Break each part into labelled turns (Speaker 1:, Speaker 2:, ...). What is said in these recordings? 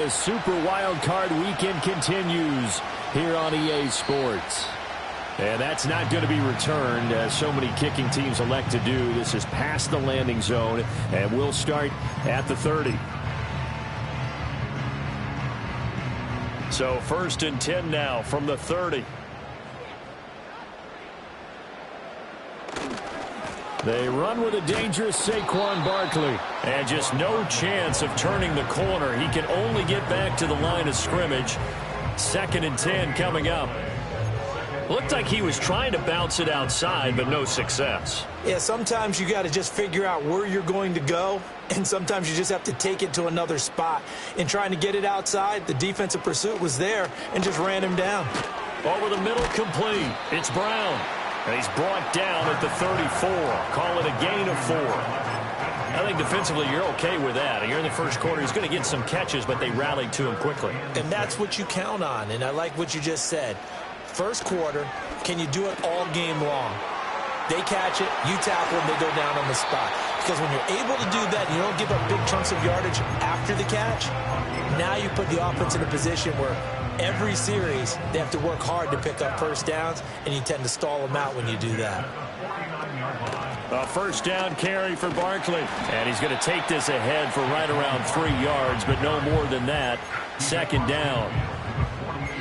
Speaker 1: The Super Wild Card Weekend continues here on EA Sports. And that's not going to be returned, as so many kicking teams elect to do. This is past the landing zone, and we'll start at the 30. So 1st and 10 now from the 30. They run with a dangerous Saquon Barkley. And just no chance of turning the corner. He can only get back to the line of scrimmage. 2nd and 10 coming up. Looked like he was trying to bounce it outside, but no success.
Speaker 2: Yeah, sometimes you got to just figure out where you're going to go, and sometimes you just have to take it to another spot. In trying to get it outside, the defensive pursuit was there and just ran him down.
Speaker 1: Over the middle, complete. It's Brown. And he's brought down at the 34. Call it a gain of 4. I think defensively you're okay with that. You're in the first quarter. He's going to get some catches, but they rallied to him quickly.
Speaker 2: And that's what you count on, and I like what you just said. First quarter, can you do it all game long? They catch it, you tackle them, they go down on the spot. Because when you're able to do that, you don't give up big chunks of yardage after the catch, now you put the offense in a position where every series they have to work hard to pick up first downs, and you tend to stall them out when you do that.
Speaker 1: A first down carry for Barkley. And he's going to take this ahead for right around 3 yards, but no more than that. 2nd down.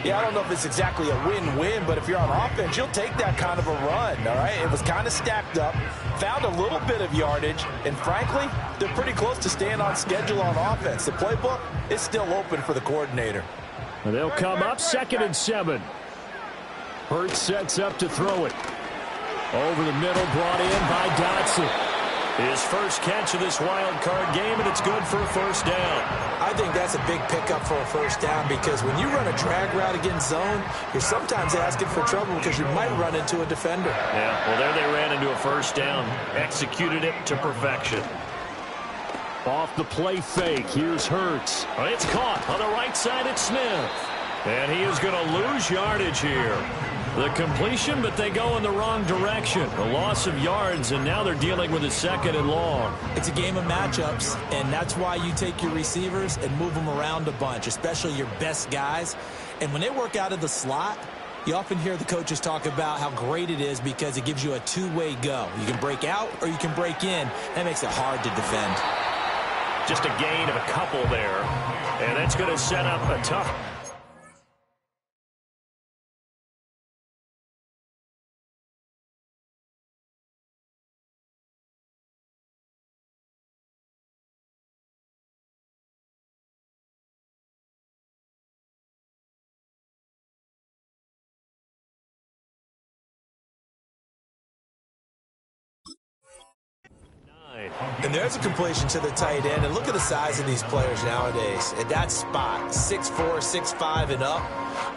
Speaker 3: Yeah, I don't know if it's exactly a win-win, but if you're on offense, you'll take that kind of a run, all right? It was kind of stacked up, found a little bit of yardage, and frankly, they're pretty close to staying on schedule on offense. The playbook is still open for the coordinator.
Speaker 1: And they'll come up 2nd and 7. Hurts sets up to throw it. Over the middle, brought in by Dotson. His first catch of this wild card game, and it's good for a first down.
Speaker 2: I think that's a big pickup for a first down, because when you run a drag route against zone, you're sometimes asking for trouble because you might run into a defender.
Speaker 1: Yeah, well, there they ran into a first down. Executed it to perfection. Off the play fake, here's Hurts. It's caught on the right side at Smith. And he is going to lose yardage here. The completion, but they go in the wrong direction. A loss of yards, and now they're dealing with a 2nd and long.
Speaker 2: It's a game of matchups, and that's why you take your receivers and move them around a bunch, especially your best guys. And when they work out of the slot, you often hear the coaches talk about how great it is because it gives you a two-way go. You can break out or you can break in. That makes it hard to defend.
Speaker 1: Just a gain of a couple there, and that's going to set up a tough...
Speaker 2: And there's a completion to the tight end. And look at the size of these players nowadays. At that spot, 6'4", 6'5", and up.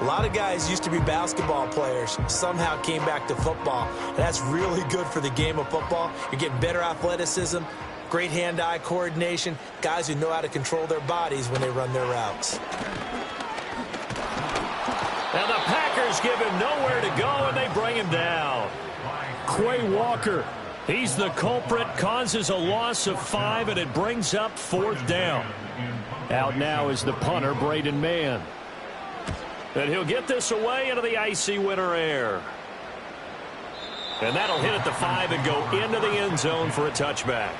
Speaker 2: A lot of guys used to be basketball players, somehow came back to football. And that's really good for the game of football. You're getting better athleticism, great hand-eye coordination, guys who know how to control their bodies when they run their routes.
Speaker 1: And the Packers give him nowhere to go, and they bring him down. Quay Walker. He's the culprit, causes a loss of 5, and it brings up 4th down. Out now is the punter, Braden Mann. And he'll get this away into the icy winter air. And that'll hit at the 5 and go into the end zone for a touchback.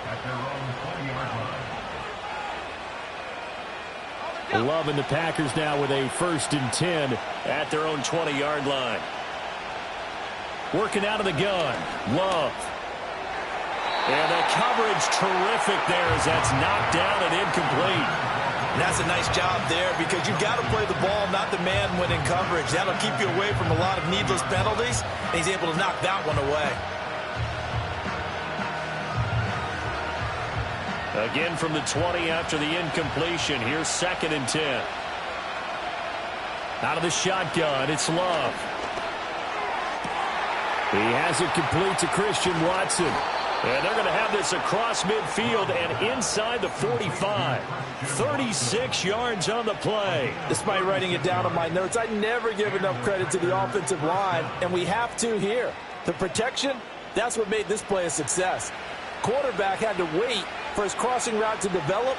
Speaker 1: Love and the Packers now with a 1st and 10 at their own 20-yard line. Working out of the gun, Love. And the coverage terrific there as that's knocked down and incomplete.
Speaker 2: And that's a nice job there because you've got to play the ball, not the man when in coverage. That'll keep you away from a lot of needless penalties, and he's able to knock that one away.
Speaker 1: Again from the 20 after the incompletion. Here's 2nd and 10. Out of the shotgun, it's Love. He has it complete to Christian Watson. And they're going to have this across midfield and inside the 45. 36 yards on the play.
Speaker 3: Despite writing it down on my notes, I never give enough credit to the offensive line, and we have to here. The protection, that's what made this play a success. Quarterback had to wait for his crossing route to develop,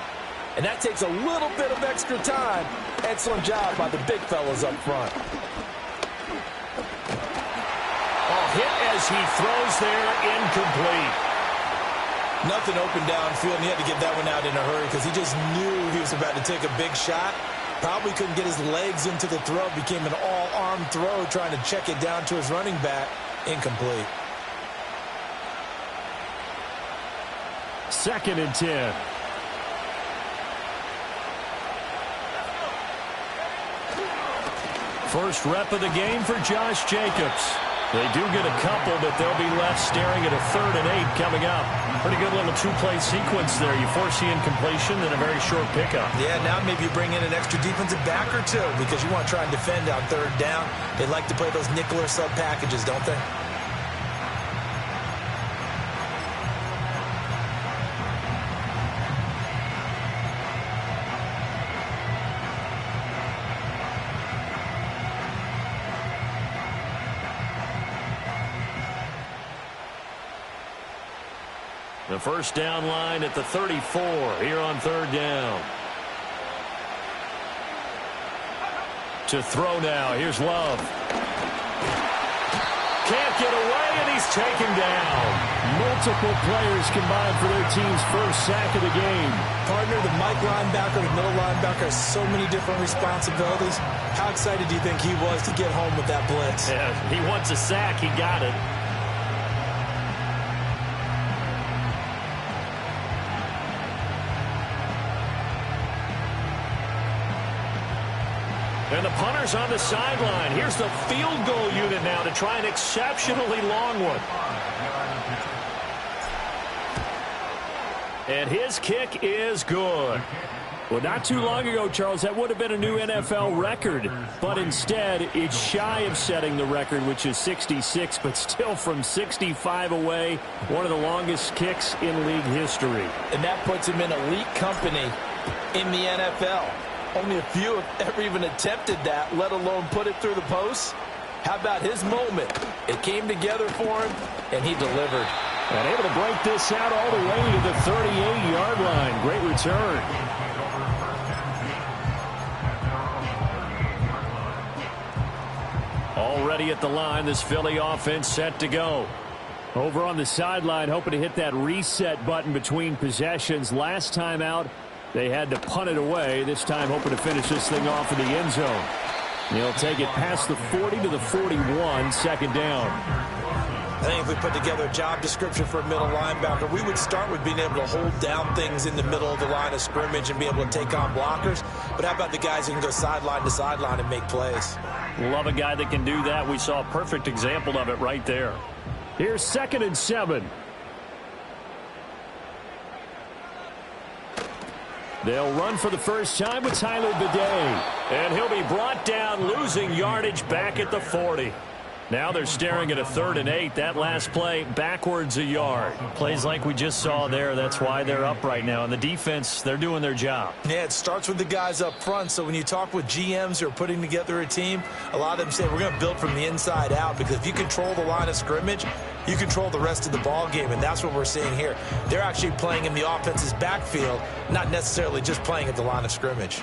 Speaker 3: And that takes a little bit of extra time. Excellent job by the big fellas up front.
Speaker 1: Oh, hit as he throws there, incomplete.
Speaker 2: Nothing open downfield, and he had to get that one out in a hurry because he just knew he was about to take a big shot. Probably couldn't get his legs into the throw. Became an all-arm throw trying to check it down to his running back. Incomplete.
Speaker 1: 2nd and 10. First rep of the game for Josh Jacobs. They do get a couple, but they'll be left staring at a 3rd and 8 coming up. Pretty good little 2-play sequence there. You force the incompletion, then a very short pickup.
Speaker 2: Yeah, now maybe you bring in an extra defensive back or two because you want to try and defend on 3rd down. They like to play those nickel or sub packages, don't they?
Speaker 1: The first down line at the 34 here on 3rd down. To throw now. Here's Love. Can't get away, and he's taken down.
Speaker 4: Multiple players combined for their team's first sack of the game.
Speaker 2: Partner, the Mike linebacker, the middle linebacker has so many different responsibilities. How excited do you think he was to get home with that blitz?
Speaker 1: Yeah, he wants a sack. He got it. And the punter's on the sideline. Here's the field goal unit now to try an exceptionally long one. And his kick is good.
Speaker 4: Well, not too long ago, Charles, that would have been a new NFL record. But instead, it's shy of setting the record, which is 66, but still from 65 away, one of the longest kicks in league history.
Speaker 3: And that puts him in elite company in the NFL. Only a few have ever even attempted that, let alone put it through the post. How about his moment? It came together for him, and he delivered.
Speaker 4: And able to break this out all the way to the 38-yard line. Great return.
Speaker 1: Already at the line, this Philly offense set to go.
Speaker 4: Over on the sideline, hoping to hit that reset button between possessions. Last time out, they had to punt it away. This time hoping to finish this thing off in the end zone. They'll take it past the 40 to the 41, 2nd down.
Speaker 2: I think if we put together a job description for a middle linebacker, we would start with being able to hold down things in the middle of the line of scrimmage and be able to take on blockers. But how about the guys who can go sideline to sideline and make plays?
Speaker 1: Love a guy that can do that. We saw a perfect example of it right there.
Speaker 4: Here's 2nd and 7. They'll run for the first time with Tyler Bidet.
Speaker 1: And he'll be brought down, losing yardage back at the 40. Now they're staring at a 3rd and 8. That last play backwards a yard. Plays like we just saw there. That's why they're up right now. And the defense, they're doing their job.
Speaker 2: Yeah, it starts with the guys up front. So when you talk with GMs who are putting together a team, a lot of them say we're going to build from the inside out, because if you control the line of scrimmage, you control the rest of the ball game, and that's what we're seeing here. They're actually playing in the offense's backfield, not necessarily just playing at the line of scrimmage.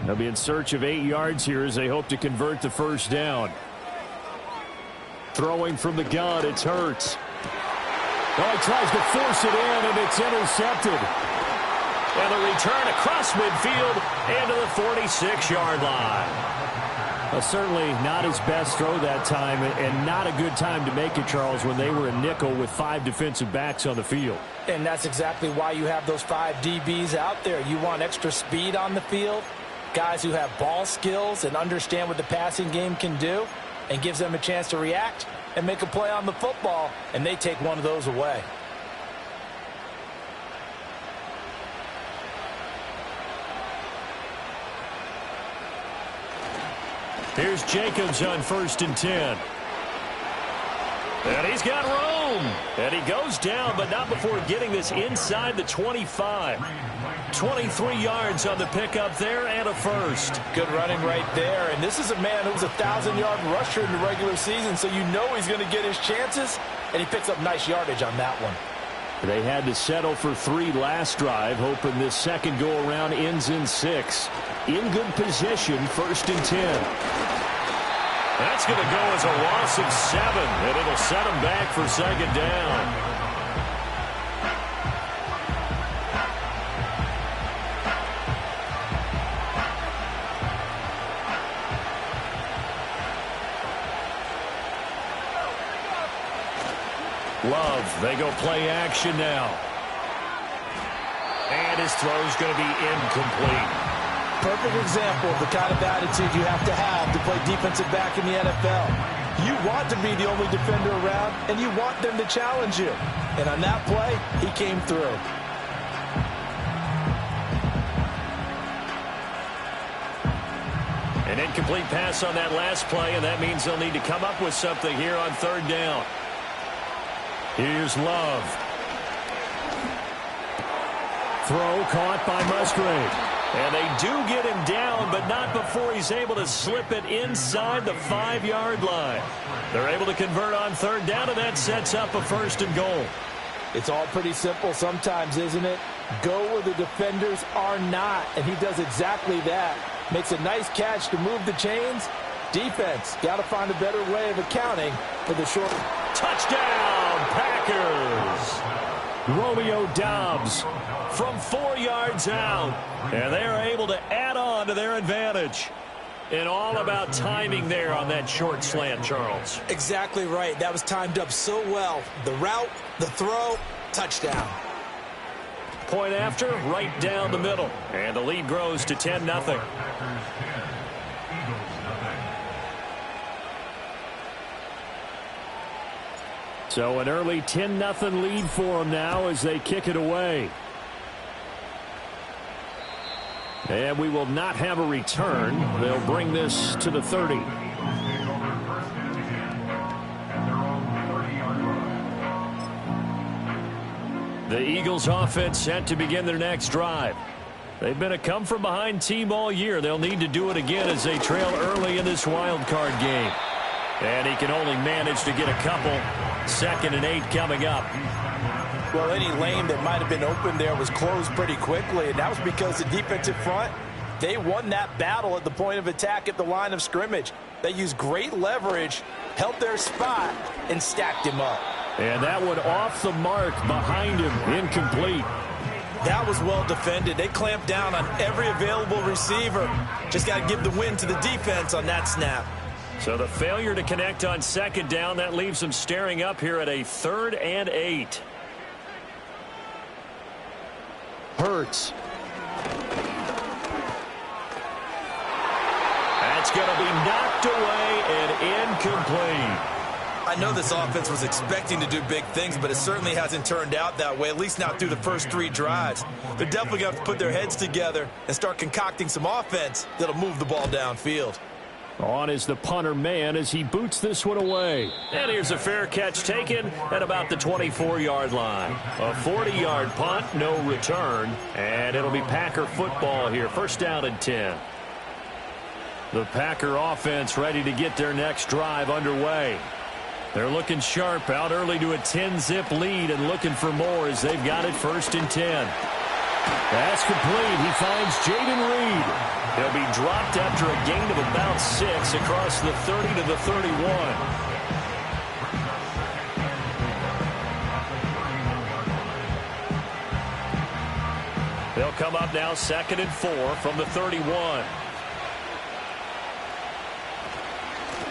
Speaker 4: They'll be in search of 8 yards here as they hope to convert the first down. Throwing from the gun, it's Hurts. Oh, he tries to force it in, and it's intercepted.
Speaker 1: And the return across midfield and to the 46-yard line.
Speaker 4: Certainly not his best throw that time, and not a good time to make it, Charles, when they were a nickel with 5 defensive backs on the field.
Speaker 3: And that's exactly why you have those 5 DBs out there. You want extra speed on the field, guys who have ball skills and understand what the passing game can do, and gives them a chance to react and make a play on the football, and they take one of those away.
Speaker 1: Here's Jacobs on 1st and 10. And he's got room. And he goes down, but not before getting this inside the 25. 23 yards on the pickup there and a first.
Speaker 3: Good running right there. And this is a man who was a 1,000-yard rusher in the regular season, so you know he's going to get his chances, and he picks up nice yardage on that one.
Speaker 4: They had to settle for 3 last drive, hoping this second go-around ends in 6. In good position, 1st and 10.
Speaker 1: That's going to go as a loss of 7, and it'll set them back for 2nd down. Love, they go play action now. And his throw's going to be incomplete.
Speaker 3: Perfect example of the kind of attitude you have to play defensive back in the NFL. You want to be the only defender around, and you want them to challenge you. And on that play, he came through.
Speaker 1: An incomplete pass on that last play, and that means they'll need to come up with something here on 3rd down. Here's Love. Throw caught by Musgrave. And they do get him down, but not before he's able to slip it inside the 5-yard line. They're able to convert on 3rd down, and that sets up a 1st and goal.
Speaker 3: It's all pretty simple sometimes, isn't it? Go where the defenders are not, and he does exactly that. Makes a nice catch to move the chains. Defense, got to find a better way of accounting for the short.
Speaker 1: Touchdown, Packers! Romeo Doubs from 4 yards out, and they're able to add on to their advantage. And all about timing there on that short slant, Charles.
Speaker 2: Exactly right. That was timed up so well. The route, the throw, touchdown.
Speaker 1: Point after, right down the middle. And the lead grows to 10-0. So an early 10-0 lead for them now as they kick it away. And we will not have a return. They'll bring this to the 30. The Eagles offense set to begin their next drive. They've been a come-from-behind team all year. They'll need to do it again as they trail early in this wild card game. And he can only manage to get a couple. 2nd and 8 coming up.
Speaker 3: Well, any lane that might have been open there was closed pretty quickly, and that was because the defensive front, they won that battle at the point of attack at the line of scrimmage. They used great leverage, held their spot, and stacked him up.
Speaker 1: And that one off the mark behind him, incomplete.
Speaker 2: That was well defended. They clamped down on every available receiver. Just got to give the win to the defense on that snap.
Speaker 1: So the failure to connect on 2nd down, that leaves them staring up here at a 3rd and 8. Hurts. That's going to be knocked away and incomplete.
Speaker 2: I know this offense was expecting to do big things, but it certainly hasn't turned out that way, at least not through the first 3 drives. They're definitely going to have to put their heads together and start concocting some offense that'll move the ball downfield.
Speaker 1: On is the punter man as he boots this one away. And here's a fair catch taken at about the 24-yard line. A 40-yard punt, no return. And it'll be Packer football here. 1st down and 10. The Packer offense ready to get their next drive underway. They're looking sharp, out early to a 10-zip lead and looking for more as they've got it 1st and 10. That's complete. He finds Jaden Reed. He'll be dropped after a gain of about 6 across the 30 to the 31. They'll come up now 2nd and 4 from the 31.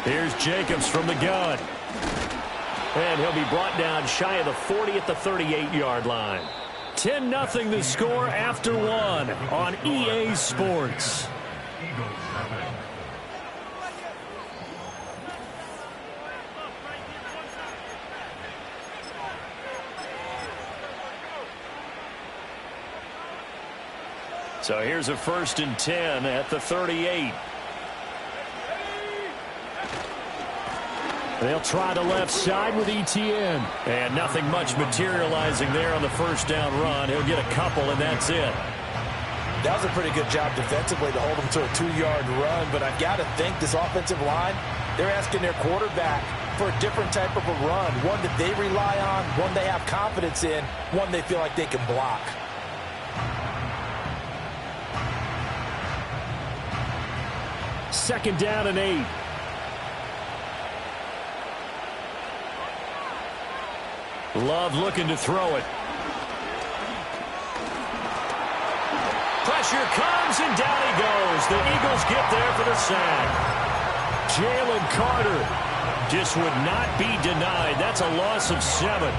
Speaker 1: Here's Jacobs from the gun. And he'll be brought down shy of the 40 at the 38-yard line. 10-0 the score after 1 on EA Sports. So here's a 1st and 10 at the 38. They'll try the left side with ETN. And nothing much materializing there on the 1st down run. He'll get a couple, and that's it.
Speaker 3: That was a pretty good job defensively to hold him to a 2-yard run, but I've got to think this offensive line, they're asking their quarterback for a different type of a run, one that they rely on, one they have confidence in, one they feel like they can block.
Speaker 4: Second down and 8. Love looking to throw it.
Speaker 1: Pressure comes, and down he goes. The Eagles get there for the sack. Jalen Carter just would not be denied. That's a loss of 7.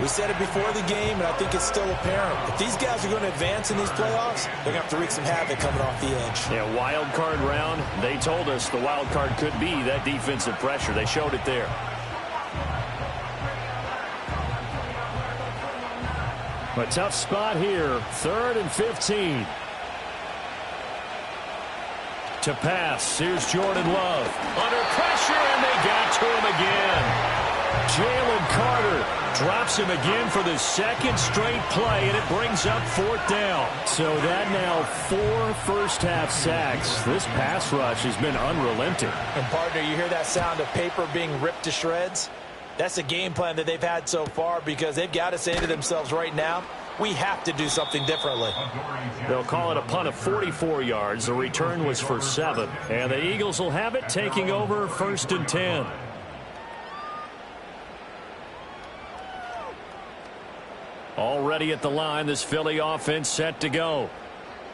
Speaker 2: We said it before the game, and I think it's still apparent. If these guys are going to advance in these playoffs, they're going to have to wreak some havoc coming off the edge.
Speaker 4: Yeah, wild card round. They told us the wild card could be that defensive pressure. They showed it there. A tough spot here. 3rd and 15. To pass. Here's Jordan Love. Under pressure, and they got to him again. Jalen Carter drops him again for the second straight play, and it brings up 4th down. So that now 4 first-half sacks. This pass rush has been unrelenting.
Speaker 2: And, partner, you hear that sound of paper being ripped to shreds? That's the game plan that they've had so far, because they've got to say to themselves right now, we have to do something differently.
Speaker 4: They'll call it a punt of 44 yards. The return was for 7. And the Eagles will have it, taking over 1st and 10. Already at the line, this Philly offense set to go.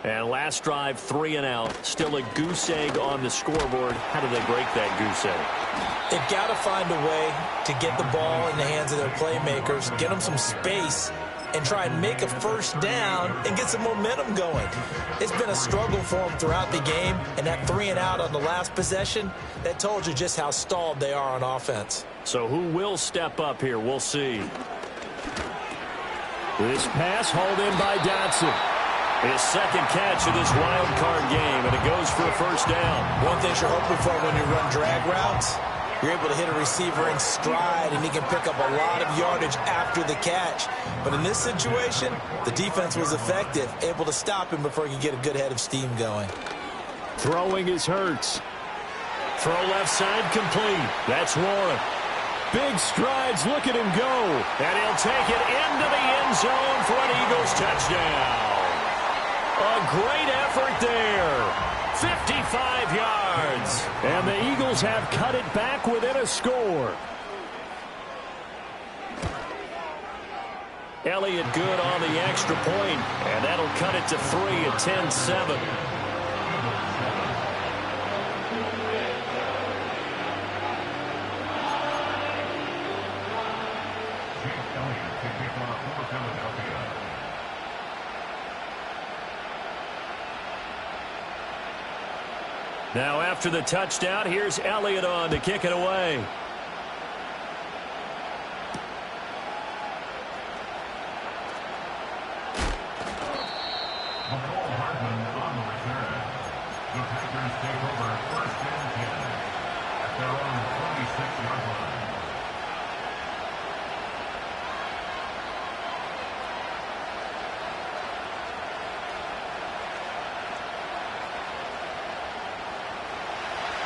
Speaker 4: And last drive, 3 and out. Still a goose egg on the scoreboard. How do they break that goose egg?
Speaker 2: They've got to find a way to get the ball in the hands of their playmakers, get them some space, and try and make a first down and get some momentum going. It's been a struggle for them throughout the game, and that 3 and out on the last possession, that told you just how stalled they are on offense.
Speaker 4: So who will step up here? We'll see. This pass hauled in by Dotson. His second catch of this wild card game, and it goes for a first down.
Speaker 2: One thing you're hoping for when you run drag routes, you're able to hit a receiver in stride, and he can pick up a lot of yardage after the catch. But in this situation, the defense was effective, able to stop him before he could get a good head of steam going.
Speaker 4: Throwing is Hurts. Throw left side complete. That's Warren. Big strides. Look at him go. And he'll take it into the end zone for an Eagles touchdown. A great effort there. 55 yards. And the Eagles have cut it back within a score. Elliott good on the extra point, and that'll cut it to 3 at 10-7. Now after the touchdown, here's Elliott on to kick it away.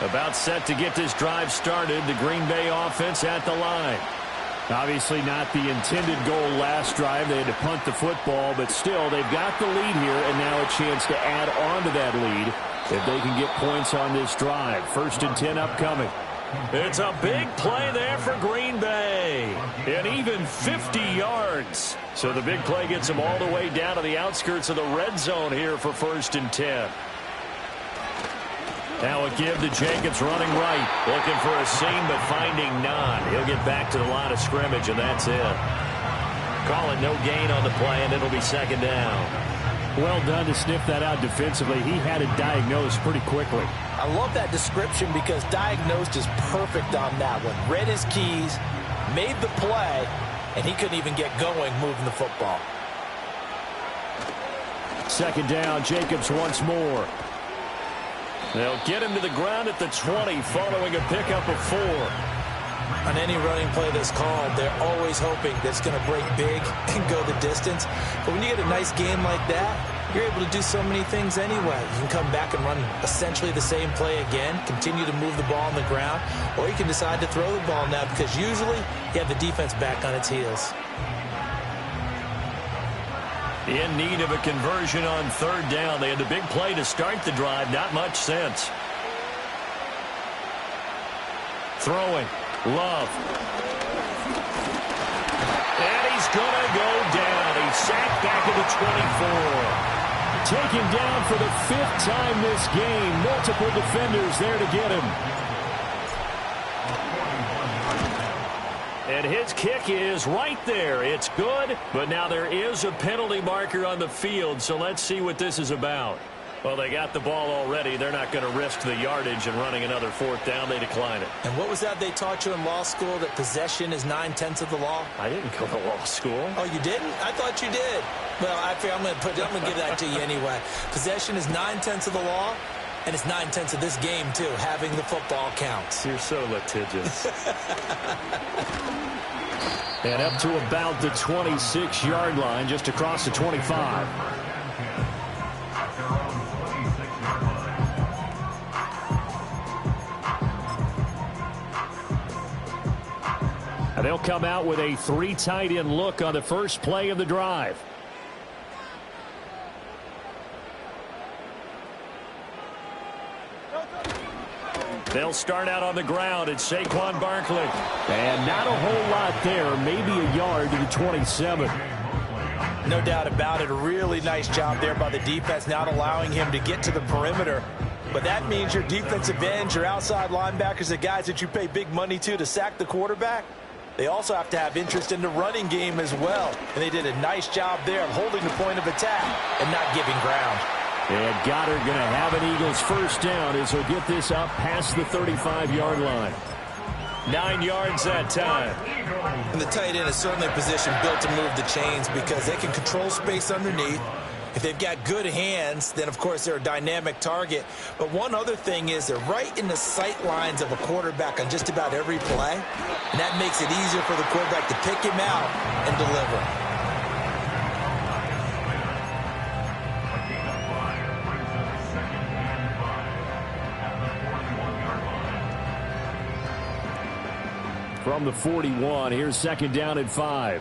Speaker 4: About set to get this drive started. The Green Bay offense at the line. Obviously not the intended goal last drive. They had to punt the football, but still they've got the lead here, and now a chance to add on to that lead if they can get points on this drive. 1st and 10 upcoming. It's a big play there for Green Bay. And even 50 yards. So the big play gets them all the way down to the outskirts of the red zone here for 1st and 10. Now a give to Jacobs running right. Looking for a seam, but finding none. He'll get back to the line of scrimmage, and that's it. Call it no gain on the play, and it'll be 2nd down. Well done to sniff that out defensively. He had it diagnosed pretty quickly.
Speaker 2: I love that description because diagnosed is perfect on that one. Read his keys, made the play, and he couldn't even get going moving the football.
Speaker 4: 2nd down, Jacobs once more. They'll get him to the ground at the 20 following a pickup of 4.
Speaker 2: On any running play that's called, they're always hoping that it's going to break big and go the distance. But when you get a nice game like that, you're able to do so many things anyway. You can come back and run essentially the same play again, continue to move the ball on the ground, or you can decide to throw the ball now because usually you have the defense back on its heels.
Speaker 1: In need of a conversion on third down. They had the big play to start the drive. Not much sense. Throwing. Love. And he's going to go down. He's sacked back at the 24.
Speaker 4: Taken down for the 5th time this game. Multiple defenders there to get him.
Speaker 1: And his kick is right there. It's good, but now there is a penalty marker on the field, so let's see what this is about. Well, they got the ball already. They're not going to risk the yardage and running another 4th down. They decline it.
Speaker 2: And what was that they taught you in law school, that possession is 9/10 of the law?
Speaker 1: I didn't go to law school.
Speaker 2: Oh, you didn't? I thought you did. Well, I'm going to give that to you anyway. Possession is 9/10 of the law. And it's 9/10 of this game, too. Having the football counts.
Speaker 1: You're so litigious.
Speaker 4: And up to about the 26-yard line, just across the 25. And they'll come out with a 3 tight end look on the first play of the drive.
Speaker 1: They'll start out on the ground. It's Saquon Barkley.
Speaker 4: And not a whole lot there. Maybe a yard to the 27.
Speaker 3: No doubt about it. A really nice job there by the defense, not allowing him to get to the perimeter. But that means your defensive ends, your outside linebackers, the guys that you pay big money to sack the quarterback, they also have to have interest in the running game as well. And they did a nice job there of holding the point of attack and not giving ground.
Speaker 4: And Goddard going to have an Eagles first down as he'll get this up past the 35-yard line.
Speaker 1: 9 yards that time.
Speaker 2: And the tight end is certainly a position built to move the chains because they can control space underneath. If they've got good hands, then, of course, they're a dynamic target. But one other thing is they're right in the sight lines of a quarterback on just about every play. And that makes it easier for the quarterback to pick him out and deliver.
Speaker 4: From the 41, here's 2nd down and 5.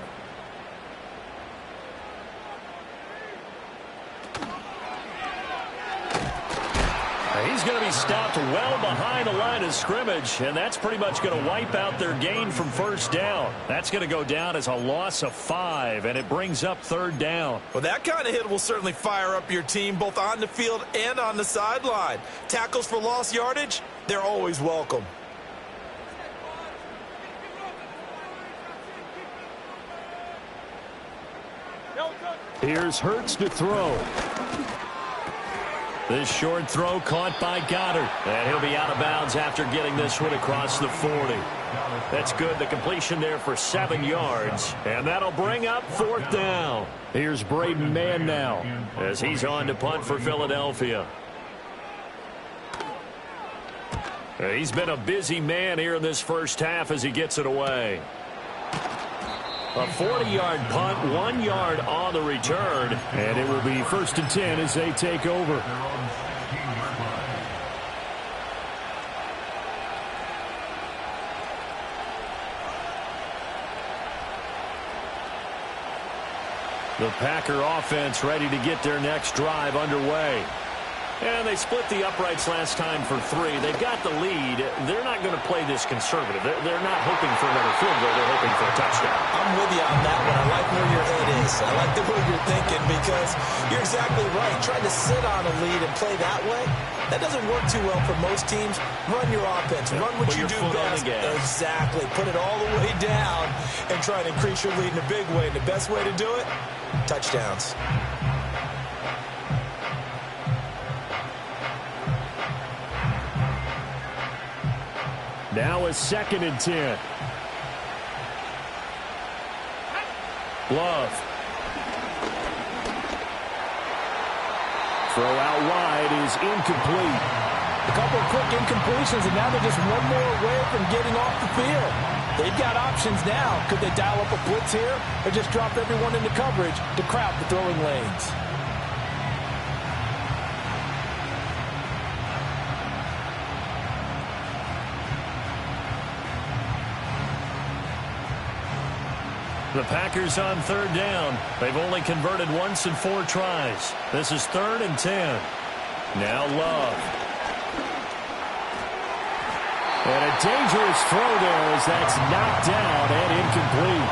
Speaker 1: He's going to be stopped well behind the line of scrimmage, and that's pretty much going to wipe out their gain from first down. That's going to go down as a loss of 5, and it brings up 3rd down.
Speaker 3: Well, that kind of hit will certainly fire up your team both on the field and on the sideline. Tackles for lost yardage, they're always welcome.
Speaker 4: Here's Hurts to throw.
Speaker 1: This short throw caught by Goddard. And he'll be out of bounds after getting this one across the 40. That's good. The completion there for 7 yards. And that'll bring up 4th down.
Speaker 4: Here's Braden Mann now
Speaker 1: as he's on to punt for Philadelphia. He's been a busy man here in this first half as he gets it away. A 40-yard punt, 1 yard on the return.
Speaker 4: And it will be 1st and 10 as they take over.
Speaker 1: The Packer offense ready to get their next drive underway. And they split the uprights last time for 3. They've got the lead. They're not going to play this conservative. They're not hoping for another field goal. They're hoping for a touchdown.
Speaker 2: I'm with you on that one. I like where your head is. I like the way you're thinking because you're exactly right. Trying to sit on a lead and play that way, that doesn't work too well for most teams. Run your offense. Run what you do best. Exactly. Put it all the way down and try to increase your lead in a big way. And the best way to do it, touchdowns.
Speaker 4: Now a 2nd and 10.
Speaker 1: Love.
Speaker 4: Throw out wide is incomplete.
Speaker 2: A couple of quick incompletions, and now they're just one more away from getting off the field. They've got options now. Could they dial up a blitz here or just drop everyone into coverage to crowd the throwing lanes?
Speaker 1: The Packers on third down. They've only converted once in 4 tries. This is 3rd and 10. Now Love. And a dangerous throw there as that's knocked down and incomplete.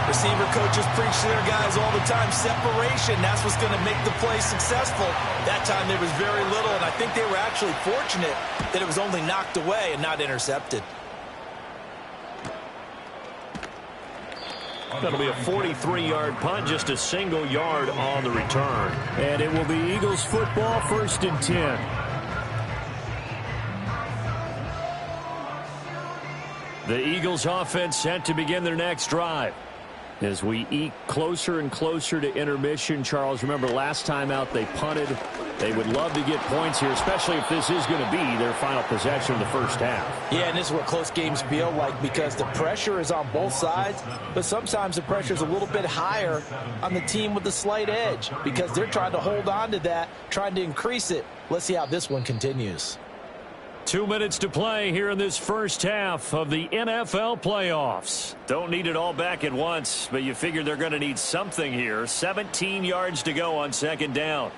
Speaker 2: Receiver coaches preach to their guys all the time. Separation, that's what's going to make the play successful. That time there was very little, and I think they were actually fortunate that it was only knocked away and not intercepted.
Speaker 1: That'll be a 43-yard punt, just a single yard on the return. And it will be Eagles football, 1st and 10. The Eagles offense set to begin their next drive. As we eke closer and closer to intermission, Charles, remember last time out they punted. They would love to get points here, especially if this is going to be their final possession of the first half.
Speaker 2: Yeah, and this is what close games feel like because the pressure is on both sides, but sometimes the pressure is a little bit higher on the team with the slight edge because they're trying to hold on to that, trying to increase it. Let's see how this one continues.
Speaker 1: 2 minutes to play here in this first half of the NFL playoffs. Don't need it all back at once, but you figure they're going to need something here. 17 yards to go on 2nd down.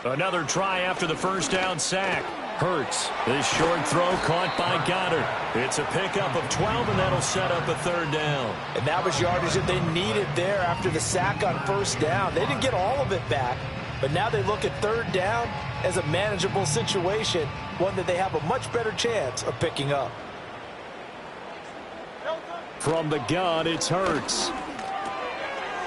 Speaker 1: Another try after the first down sack. Hurts. This short throw caught by Goddard. It's a pickup of 12, and that'll set up a 3rd down.
Speaker 2: And that was yardage that they needed there after the sack on 1st down. They didn't get all of it back, but now they look at 3rd down as a manageable situation, one that they have a much better chance of picking up.
Speaker 1: From the gun, it's Hurts.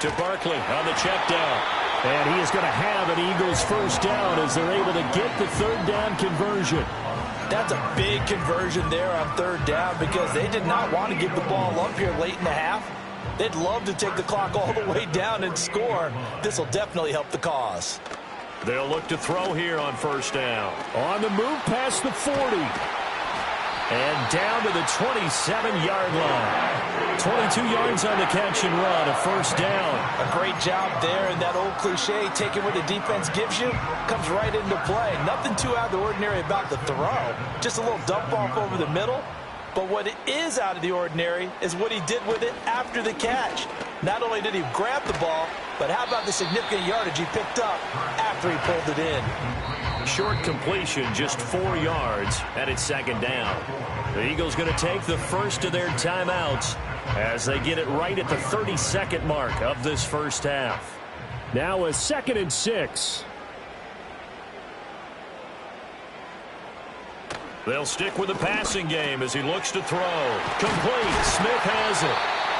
Speaker 1: To Barkley on the check down. And he is going to have an Eagles 1st down as they're able to get the 3rd down conversion.
Speaker 2: That's a big conversion there on 3rd down because they did not want to give the ball up here late in the half. They'd love to take the clock all the way down and score. This will definitely help the cause.
Speaker 1: They'll look to throw here on 1st down. On the move past the 40. And down to the 27-yard line. 22 yards on the catch and run, a 1st down.
Speaker 2: A great job there, and that old cliche, taking what the defense gives you, comes right into play. Nothing too out of the ordinary about the throw. Just a little dump off over the middle. But what it is out of the ordinary is what he did with it after the catch. Not only did he grab the ball, but how about the significant yardage he picked up after he pulled it in.
Speaker 1: Short completion, just 4 yards, and it's 2nd down. The Eagles going to take the first of their timeouts as they get it right at the 32nd mark of this first half. Now a 2nd and 6. They'll stick with the passing game as he looks to throw. Complete. Smith has it.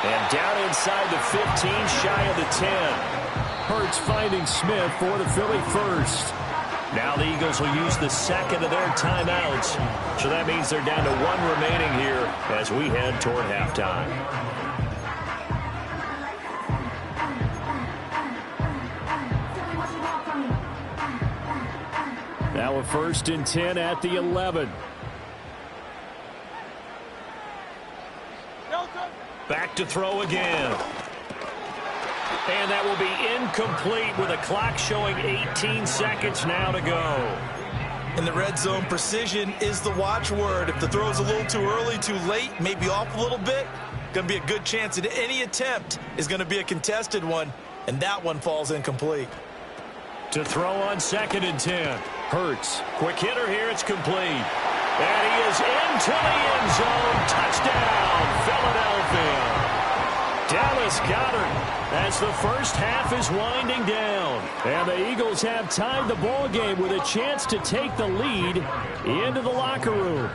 Speaker 1: And down inside the 15, shy of the 10. Hurts finding Smith for the Philly 1st. Now the Eagles will use the 2nd of their timeouts. So that means they're down to 1 remaining here as we head toward halftime. Now a 1st and 10 at the 11. Back to throw again. And that will be incomplete with a clock showing 18 seconds now to go.
Speaker 2: In the red zone, precision is the watchword. If the throw's a little too early, too late, maybe off a little bit, going to be a good chance that any attempt is going to be a contested one, and that one falls incomplete.
Speaker 1: To throw on 2nd and 10. Hurts. Quick hitter here. It's complete. And he is into the end zone. Touchdown, Philadelphia. Dallas Goedert as the first half is winding down. And the Eagles have tied the ball game with a chance to take the lead into the locker room.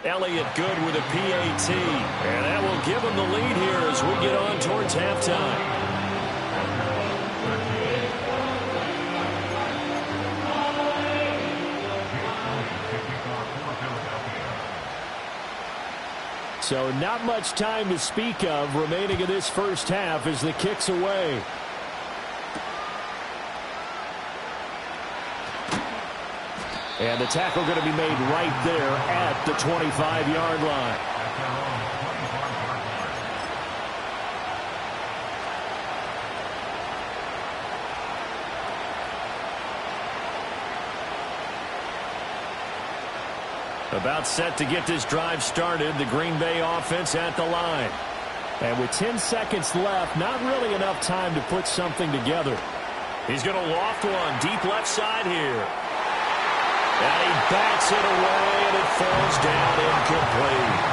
Speaker 1: Elliott good with a PAT. And that will give him the lead here as we get on towards halftime. So not much time to speak of remaining in this first half as the kick's away. And the tackle going to be made right there at the 25-yard line. About set to get this drive started. The Green Bay offense at the line.
Speaker 4: And with 10 seconds left, not really enough time to put something together.
Speaker 1: He's going to loft one deep left side here. And he bats it away, and it falls down incomplete.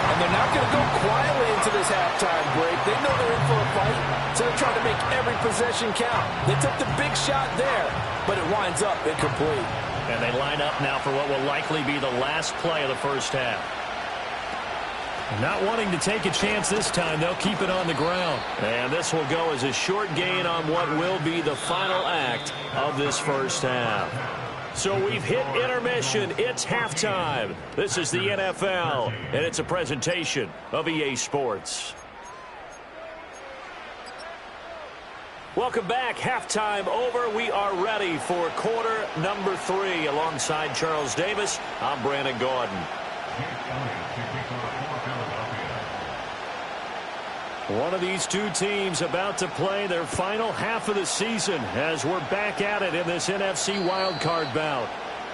Speaker 3: And they're not going to go quietly into this halftime break. They know they're in for a fight, so they're trying to make every possession count. They took the big shot there, but it winds up incomplete.
Speaker 1: And they line up now for what will likely be the last play of the first half.
Speaker 4: Not wanting to take a chance this time, they'll keep it on the ground.
Speaker 1: And this will go as a short gain on what will be the final act of this first half. So we've hit intermission. It's halftime. This is the NFL, and it's a presentation of EA Sports. Welcome back. Halftime over. We are ready for quarter number 3. Alongside Charles Davis, I'm Brandon Gaudin. One of these two teams about to play their final half of the season as we're back at it in this NFC wildcard bout.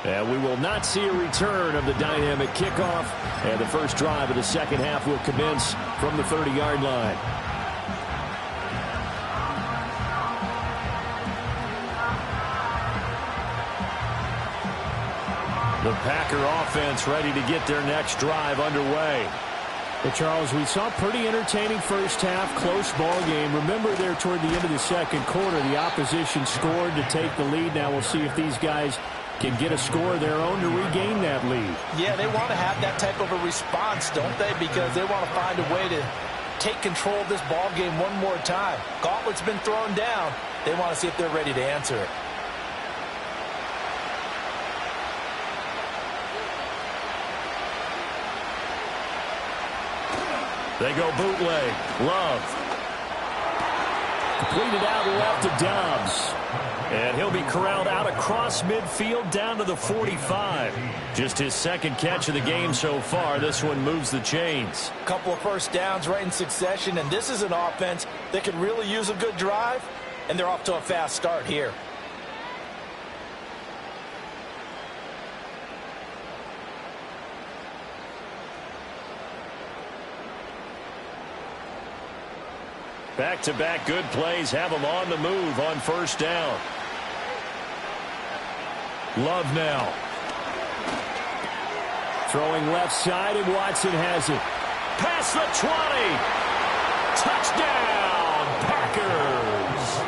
Speaker 1: And we will not see a return of the dynamic kickoff. And the first drive of the second half will commence from the 30-yard line. The Packer offense ready to get their next drive underway.
Speaker 4: But Charles, we saw a pretty entertaining first half, close ball game. Remember there toward the end of the second quarter, the opposition scored to take the lead. Now we'll see if these guys can get a score of their own to regain that lead.
Speaker 3: Yeah, they want to have that type of a response, don't they? Because they want to find a way to take control of this ball game one more time. Gauntlet's been thrown down. They want to see if they're ready to answer it.
Speaker 1: They go bootleg. Love.
Speaker 4: Completed out left to Dobbs.
Speaker 1: And he'll be corralled out across midfield down to the 45. Just his second catch of the game so far. This one moves the chains.
Speaker 3: Couple of first downs right in succession, and this is an offense that could really use a good drive, and they're off to a fast start here.
Speaker 1: Back-to-back good plays have them on the move on first down. Love now.
Speaker 4: Throwing left side, and Watson has it.
Speaker 1: Past the 20. Touchdown, Packers.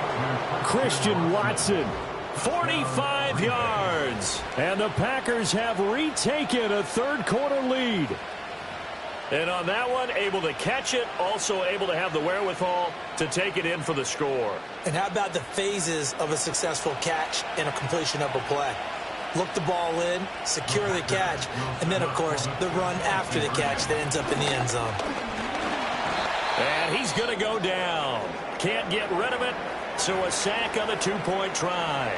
Speaker 4: Christian Watson.
Speaker 1: 45 yards.
Speaker 4: And the Packers have retaken a third-quarter lead.
Speaker 1: And on that one, able to catch it, also able to have the wherewithal to take it in for the score.
Speaker 2: And how about the phases of a successful catch and a completion of a play? Look the ball in, secure the catch, and then, of course, the run after the catch that ends up in the end zone.
Speaker 1: And he's going to go down. Can't get rid of it, so a sack on the two-point try.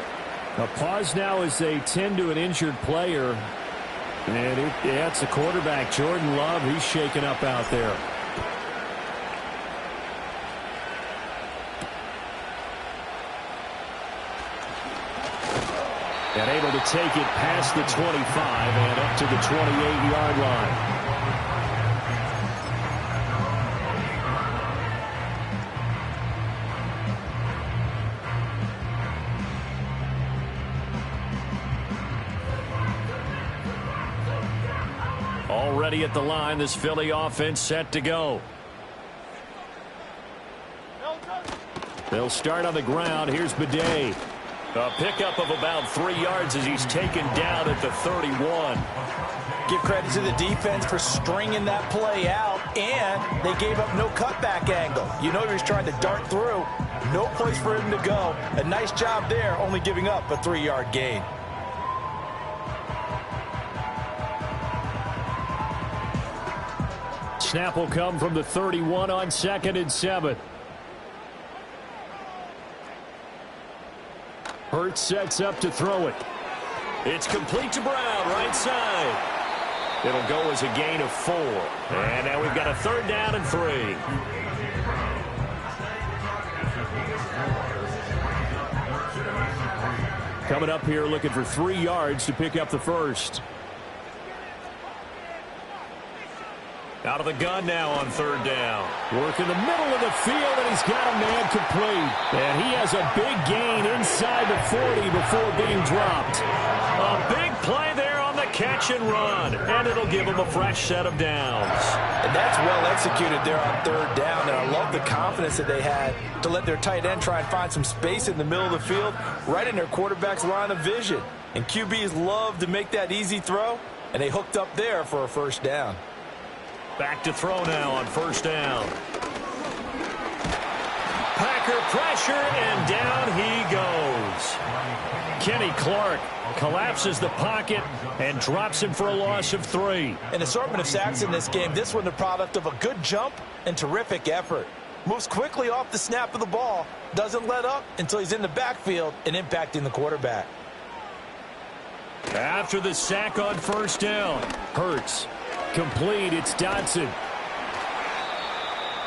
Speaker 4: A pause now as they tend to an injured player. And it's the quarterback, Jordan Love. He's shaken up out there. And able to take it past the 25 and up to the 28-yard line.
Speaker 1: Already at the line, this Philly offense set to go.
Speaker 4: They'll start on the ground. Here's Bidet.
Speaker 1: A pickup of about 3 yards as he's taken down at the 31.
Speaker 3: Give credit to the defense for stringing that play out, and they gave up no cutback angle. You know he was trying to dart through. No place for him to go. A nice job there, only giving up a 3-yard gain.
Speaker 4: Snap will come from the 31 on 2nd and 7. Hurts sets up to throw it.
Speaker 1: It's complete to Brown, right side. It'll go as a gain of 4. And now we've got a 3rd down and 3.
Speaker 4: Coming up here looking for 3 yards to pick up the first.
Speaker 1: Out of the gun now on third down.
Speaker 4: Work in the middle of the field, and he's got a man complete. And he has a big gain inside the 40 before being dropped.
Speaker 1: A big play there on the catch and run. And it'll give him a fresh set of downs.
Speaker 3: And that's well executed there on third down. And I love the confidence that they had to let their tight end try and find some space in the middle of the field, right in their quarterback's line of vision. And QBs love to make that easy throw, and they hooked up there for a first down.
Speaker 1: Back to throw now on first down. Packer pressure, and down he goes. Kenny Clark collapses the pocket and drops him for a loss of 3.
Speaker 3: An assortment of sacks in this game. This one the product of a good jump and terrific effort. Moves quickly off the snap of the ball. Doesn't let up until he's in the backfield and impacting the quarterback.
Speaker 1: After the sack on first down,
Speaker 4: Hurts. Complete, it's Dodson.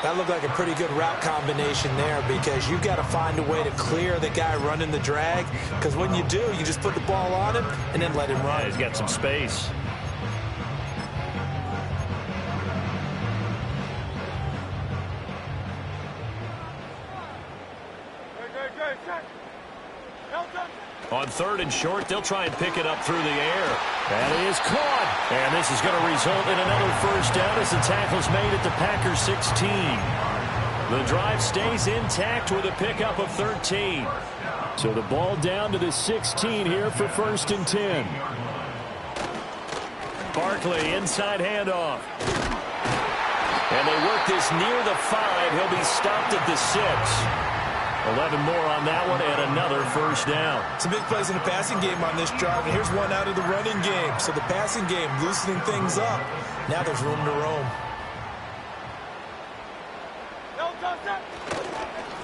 Speaker 2: That looked like a pretty good route combination there, because you've got to find a way to clear the guy running the drag, because when you do, you just put the ball on him and then let him run.
Speaker 1: Yeah, he's got some space. On third and short, they'll try and pick it up through the air.
Speaker 4: That is caught.
Speaker 1: And this is going to result in another first down as the tackle's made at the Packers 16. The drive stays intact with a pickup of 13.
Speaker 4: So the ball down to the 16 here for first and 10.
Speaker 1: Barkley, inside handoff. And they work this near the 5. He'll be stopped at the 6. 11 more on that one, and another first down.
Speaker 3: Some big plays in the passing game on this drive, and here's one out of the running game. So the passing game loosening things up. Now there's room to roam.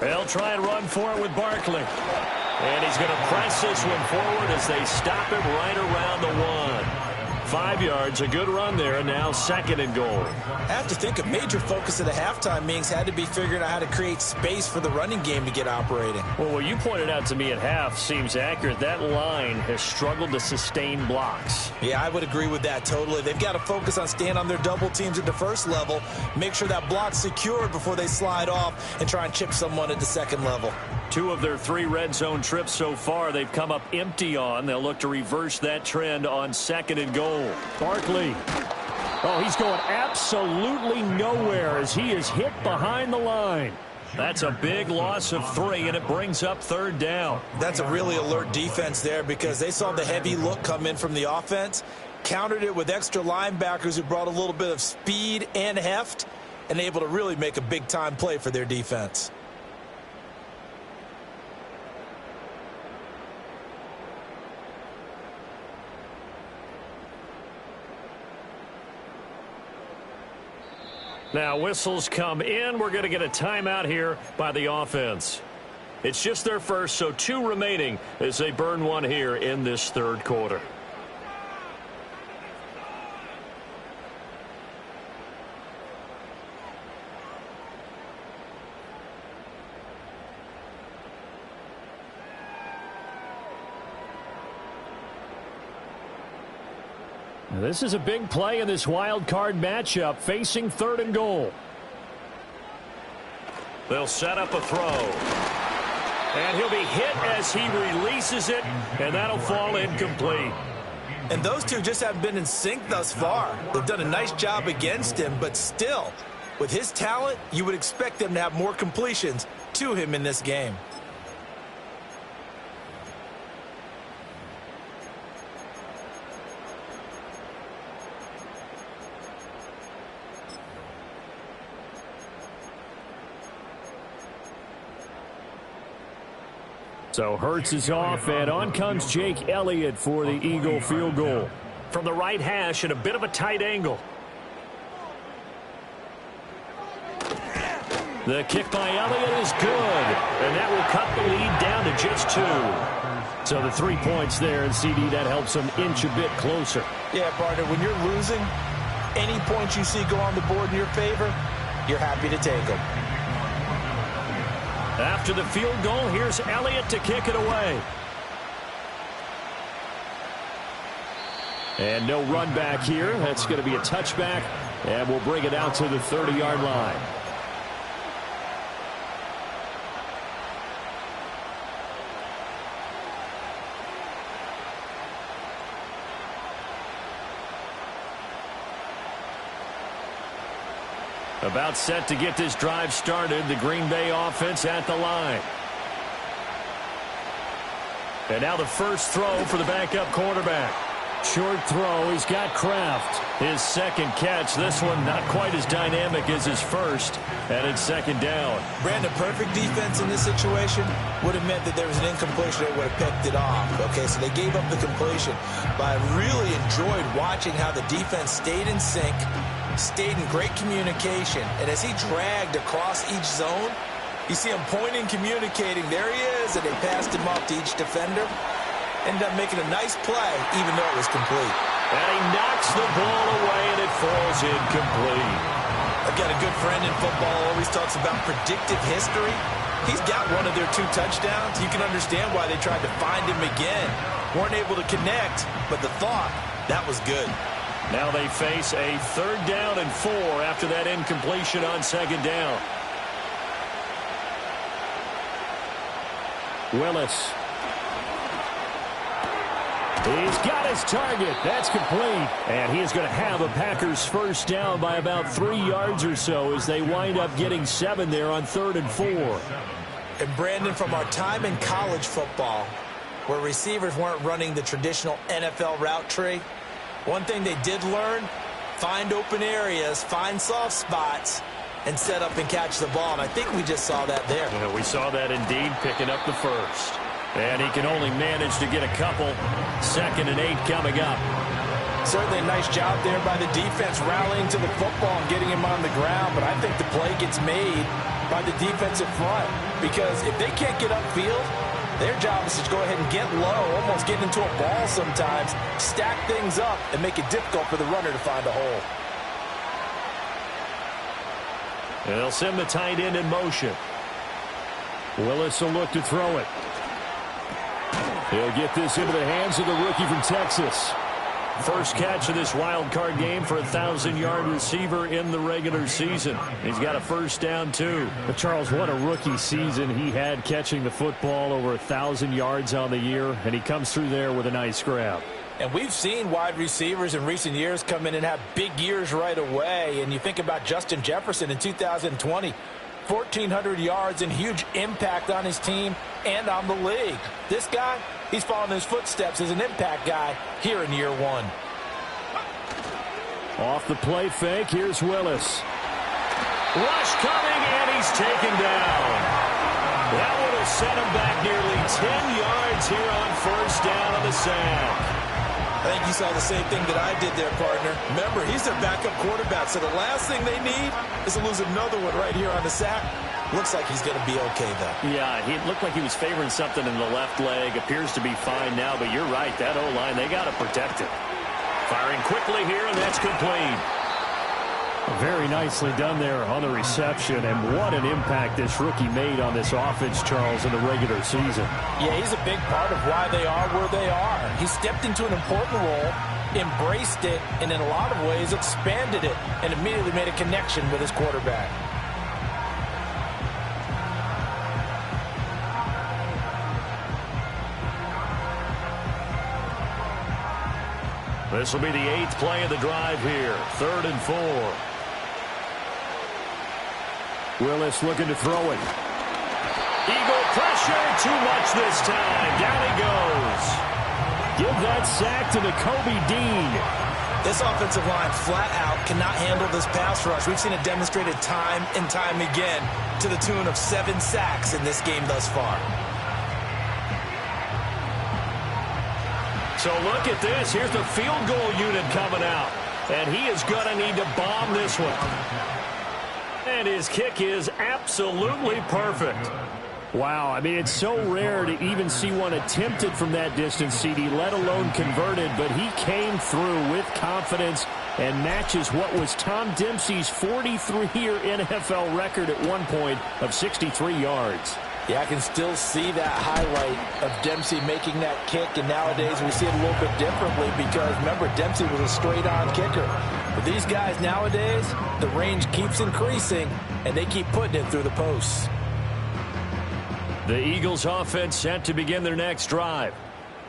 Speaker 1: They'll try and run for it with Barkley. And he's going to press this one forward as they stop him right around the 1. 5 yards, a good run there, and now second and goal.
Speaker 3: I have to think a major focus of the halftime meetings had to be figuring out how to create space for the running game to get operating.
Speaker 1: Well, what you pointed out to me at half seems accurate. That line has struggled to sustain blocks.
Speaker 3: Yeah, I would agree with that totally. They've got to focus on staying on their double teams at the first level, make sure that block's secured before they slide off and try and chip someone at the second level.
Speaker 1: 2 of their 3 red zone trips so far, they've come up empty on. They'll look to reverse that trend on second and goal.
Speaker 4: Barkley. Oh, he's going absolutely nowhere as he is hit behind the line.
Speaker 1: That's a big loss of 3, and it brings up third down.
Speaker 3: That's a really alert defense there, because they saw the heavy look come in from the offense, countered it with extra linebackers who brought a little bit of speed and heft, and able to really make a big-time play for their defense.
Speaker 1: Now whistles come in. We're going to get a timeout here by the offense. It's just their first, so 2 remaining as they burn one here in this third quarter.
Speaker 4: This is a big play in this wild card matchup, facing third and goal.
Speaker 1: They'll set up a throw. And he'll be hit as he releases it, and that'll fall incomplete.
Speaker 3: And those two just haven't been in sync thus far. They've done a nice job against him, but still, with his talent, you would expect them to have more completions to him in this game.
Speaker 4: So Hurts is off, and on comes Jake Elliott for the Eagle field goal.
Speaker 1: From the right hash at a bit of a tight angle. The kick by Elliott is good, and that will cut the lead down to just 2.
Speaker 4: So the 3 points there, and CD, that helps them inch a bit closer.
Speaker 3: Yeah, partner, when you're losing, any points you see go on the board in your favor, you're happy to take them.
Speaker 1: After the field goal, here's Elliott to kick it away.
Speaker 4: And no run back here. That's going to be a touchback, And we'll bring it out to the 30-yard line. About set to get this drive started. The Green Bay offense at the line. And now the first throw for the backup quarterback. Short throw. He's got Kraft. His second catch. This one not quite as dynamic as his first. And it's second down.
Speaker 2: Brandon, perfect defense in this situation would have meant that there was an incompletion. They would have picked it off. Okay, so they gave up the completion. But I really enjoyed watching how the defense stayed in sync, stayed in great communication. And as he dragged across each zone, you see him pointing, communicating. There he is, and they passed him off to each defender. Ended up making a nice play, even though it was complete.
Speaker 1: And he knocks the ball away, and it falls incomplete.
Speaker 2: I've got a good friend in football, always talks about predictive history. He's got one of their 2 touchdowns. You can understand why they tried to find him again. Weren't able to connect, but the thought, that was good.
Speaker 1: Now they face a 3rd down and 4 after that incompletion on second down. Willis. He's got his target. That's complete. And he is going to have a Packers first down by about 3 yards or so as they wind up getting 7 there on 3rd and 4.
Speaker 2: And Brandon, from our time in college football, where receivers weren't running the traditional NFL route tree, one thing they did learn, find open areas, find soft spots, and set up and catch the ball. And I think we just saw that there.
Speaker 1: Yeah, we saw that indeed, picking up the first. And he can only manage to get a couple. 2nd and 8 coming up.
Speaker 3: Certainly a nice job there by the defense rallying to the football and getting him on the ground. But I think the play gets made by the defensive front. Because if they can't get upfield, their job is to go ahead and get low, almost get into a ball sometimes, stack things up, and make it difficult for the runner to find a hole.
Speaker 1: And they'll send the tight end in motion. Willis will look to throw it. He'll get this into the hands of the rookie from Texas. First catch of this wild card game for a 1,000-yard receiver in the regular season. He's got a first down, too.
Speaker 4: But Charles, what a rookie season he had catching the football, over 1,000 yards on the year, and he comes through there with a nice grab.
Speaker 3: And we've seen wide receivers in recent years come in and have big years right away. And you think about Justin Jefferson in 2020, 1,400 yards and huge impact on his team and on the league. This guy, he's following his footsteps as an impact guy here in year 1.
Speaker 4: Off the play fake, here's Willis.
Speaker 1: Rush coming, and he's taken down. That would have set him back nearly 10 yards here on first down on the sack.
Speaker 2: I think you saw the same thing that I did there, partner. Remember, he's their backup quarterback, so the last thing they need is to lose another one right here on the sack. Looks like he's going to be okay, though.
Speaker 1: Yeah, it looked like he was favoring something in the left leg. Appears to be fine now, but you're right. That O-line, they got to protect it. Firing quickly here, and that's complete.
Speaker 4: Very nicely done there on the reception, and what an impact this rookie made on this offense, Charles, in the regular season.
Speaker 3: Yeah, he's a big part of why they are where they are. He stepped into an important role, embraced it, and in a lot of ways expanded it, and immediately made a connection with his quarterback.
Speaker 1: This will be the 8th play of the drive here. 3rd and 4.
Speaker 4: Willis looking to throw it.
Speaker 1: Eagle pressure, too much this time. Down he goes.
Speaker 4: Give that sack to the Kobe Dean.
Speaker 2: This offensive line flat out cannot handle this pass rush. We've seen it demonstrated time and time again to the tune of 7 sacks in this game thus far.
Speaker 1: So look at this. Here's the field goal unit coming out. And he is going to need to bomb this one. And his kick is absolutely perfect.
Speaker 4: Wow, I mean, it's so rare to even see one attempted from that distance, CD, let alone converted. But he came through with confidence and matches what was Tom Dempsey's 43-year NFL record at one point of 63 yards.
Speaker 3: Yeah, I can still see that highlight of Dempsey making that kick, and nowadays we see it a little bit differently because, remember, Dempsey was a straight-on kicker. With these guys nowadays, the range keeps increasing, and they keep putting it through the posts.
Speaker 1: The Eagles offense set to begin their next drive.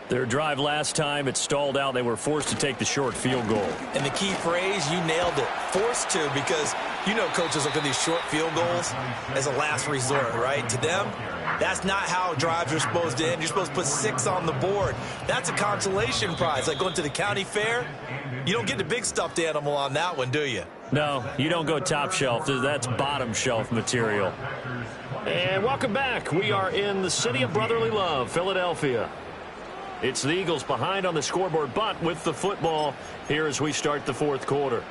Speaker 1: Their drive last time, it stalled out. They were forced to take the short field goal.
Speaker 2: And the key phrase, you nailed it. Forced to, because you know coaches look at these short field goals as a last resort, right? To them, that's not how drives are supposed to end. You're supposed to put 6 on the board. That's a consolation prize. Like going to the county fair, you don't get the big stuffed animal on that one, do you?
Speaker 1: No, you don't go top shelf. That's bottom shelf material. And welcome back. We are in the city of brotherly love, Philadelphia. It's the Eagles behind on the scoreboard, but with the football here as we start the fourth quarter.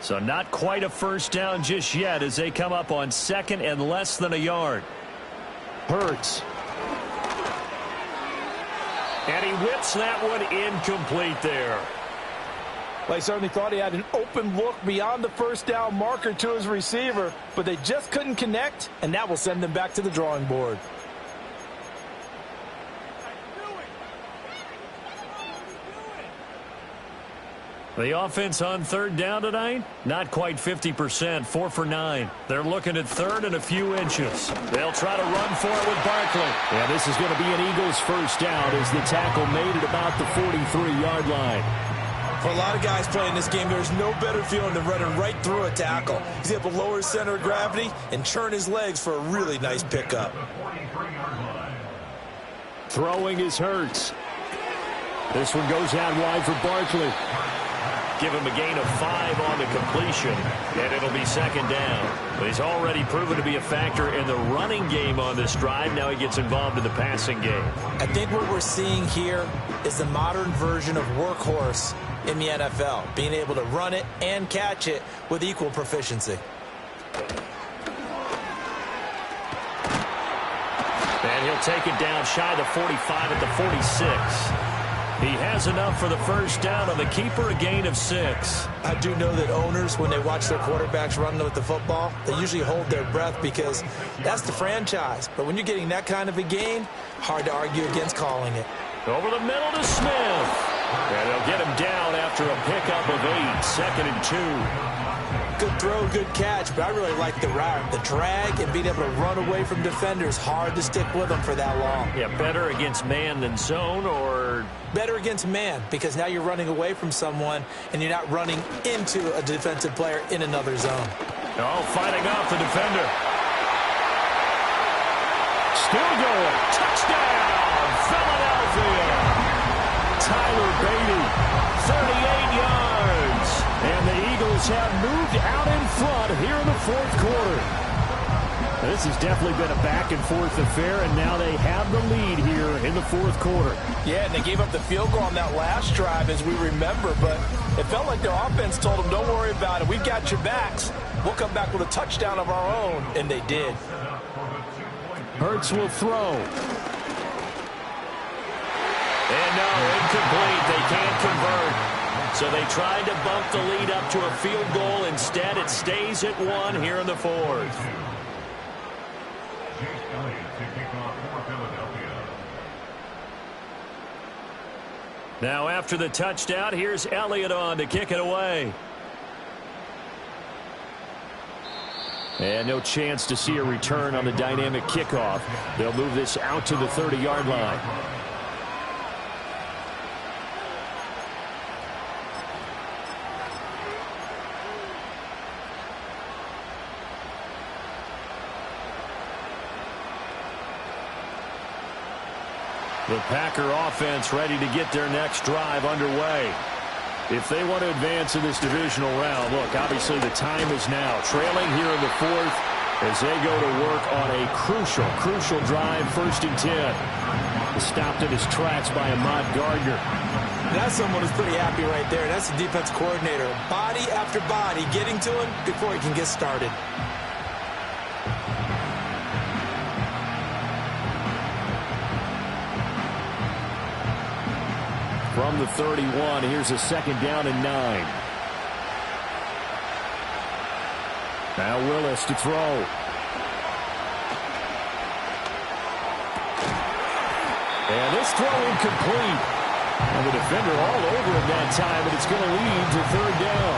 Speaker 1: So not quite a first down just yet as they come up on second and less than a yard. Hurts. And he whips that one incomplete there.
Speaker 3: Well, he certainly thought he had an open look beyond the first down marker to his receiver, but they just couldn't connect, and that will send them back to the drawing board.
Speaker 1: The offense on third down tonight, not quite 50%, 4 for 9. They're looking at third and a few inches. They'll try to run for it with Barkley.
Speaker 4: Yeah, this is going to be an Eagles first down as the tackle made at about the 43-yard line.
Speaker 2: For a lot of guys playing this game, there's no better feeling than running right through a tackle. He's able to lower his center of gravity and churn his legs for a really nice pickup.
Speaker 4: Throwing is Hurts. This one goes out wide for Barkley.
Speaker 1: Give him a gain of 5 on the completion, and it'll be second down. But he's already proven to be a factor in the running game on this drive. Now he gets involved in the passing game.
Speaker 2: I think what we're seeing here is the modern version of workhorse in the NFL, being able to run it and catch it with equal proficiency.
Speaker 1: And he'll take it down shy of the 45 at the 46. He has enough for the first down on the keeper, a gain of 6.
Speaker 2: I do know that owners, when they watch their quarterbacks run with the football, they usually hold their breath because that's the franchise. But when you're getting that kind of a gain, hard to argue against calling it.
Speaker 1: Over the middle to Smith. And they'll get him down after a pickup of 8, second and 2.
Speaker 2: Good throw, good catch, but I really like the route. The drag and being able to run away from defenders, hard to stick with them for that long.
Speaker 1: Yeah, better against man than zone, or?
Speaker 2: Better against man, because now you're running away from someone and you're not running into a defensive player in another zone.
Speaker 1: Oh, fighting off the defender. Still going. Touchdown, Philadelphia. Tyler Beatty, 38 yards. And the Eagles have moved out in front here in the fourth quarter. This has definitely been a back-and-forth affair, and now they have the lead here in the fourth quarter.
Speaker 3: Yeah, and they gave up the field goal on that last drive, as we remember, but it felt like their offense told them, don't worry about it. We've got your backs. We'll come back with a touchdown of our own, and they did.
Speaker 4: Hurts will throw.
Speaker 1: And no, incomplete. They can't convert. So they tried to bump the lead up to a field goal. Instead, it stays at 1 here in the fourth. Now after the touchdown, here's Elliott on to kick it away.
Speaker 4: And no chance to see a return on the dynamic kickoff. They'll move this out to the 30-yard line.
Speaker 1: The Packer offense ready to get their next drive underway. If they want to advance in this divisional round, look, obviously the time is now. Trailing here in the fourth as they go to work on a crucial drive, 1st and 10. Stopped in his tracks by Ahmad Gardner.
Speaker 2: That's someone who's pretty happy right there. That's the defense coordinator. Body after body getting to him before he can get started.
Speaker 4: From the 31, here's a 2nd down and 9. Now Willis to throw.
Speaker 1: And this throw incomplete. And the defender all over him that time, and it's going to lead to third down.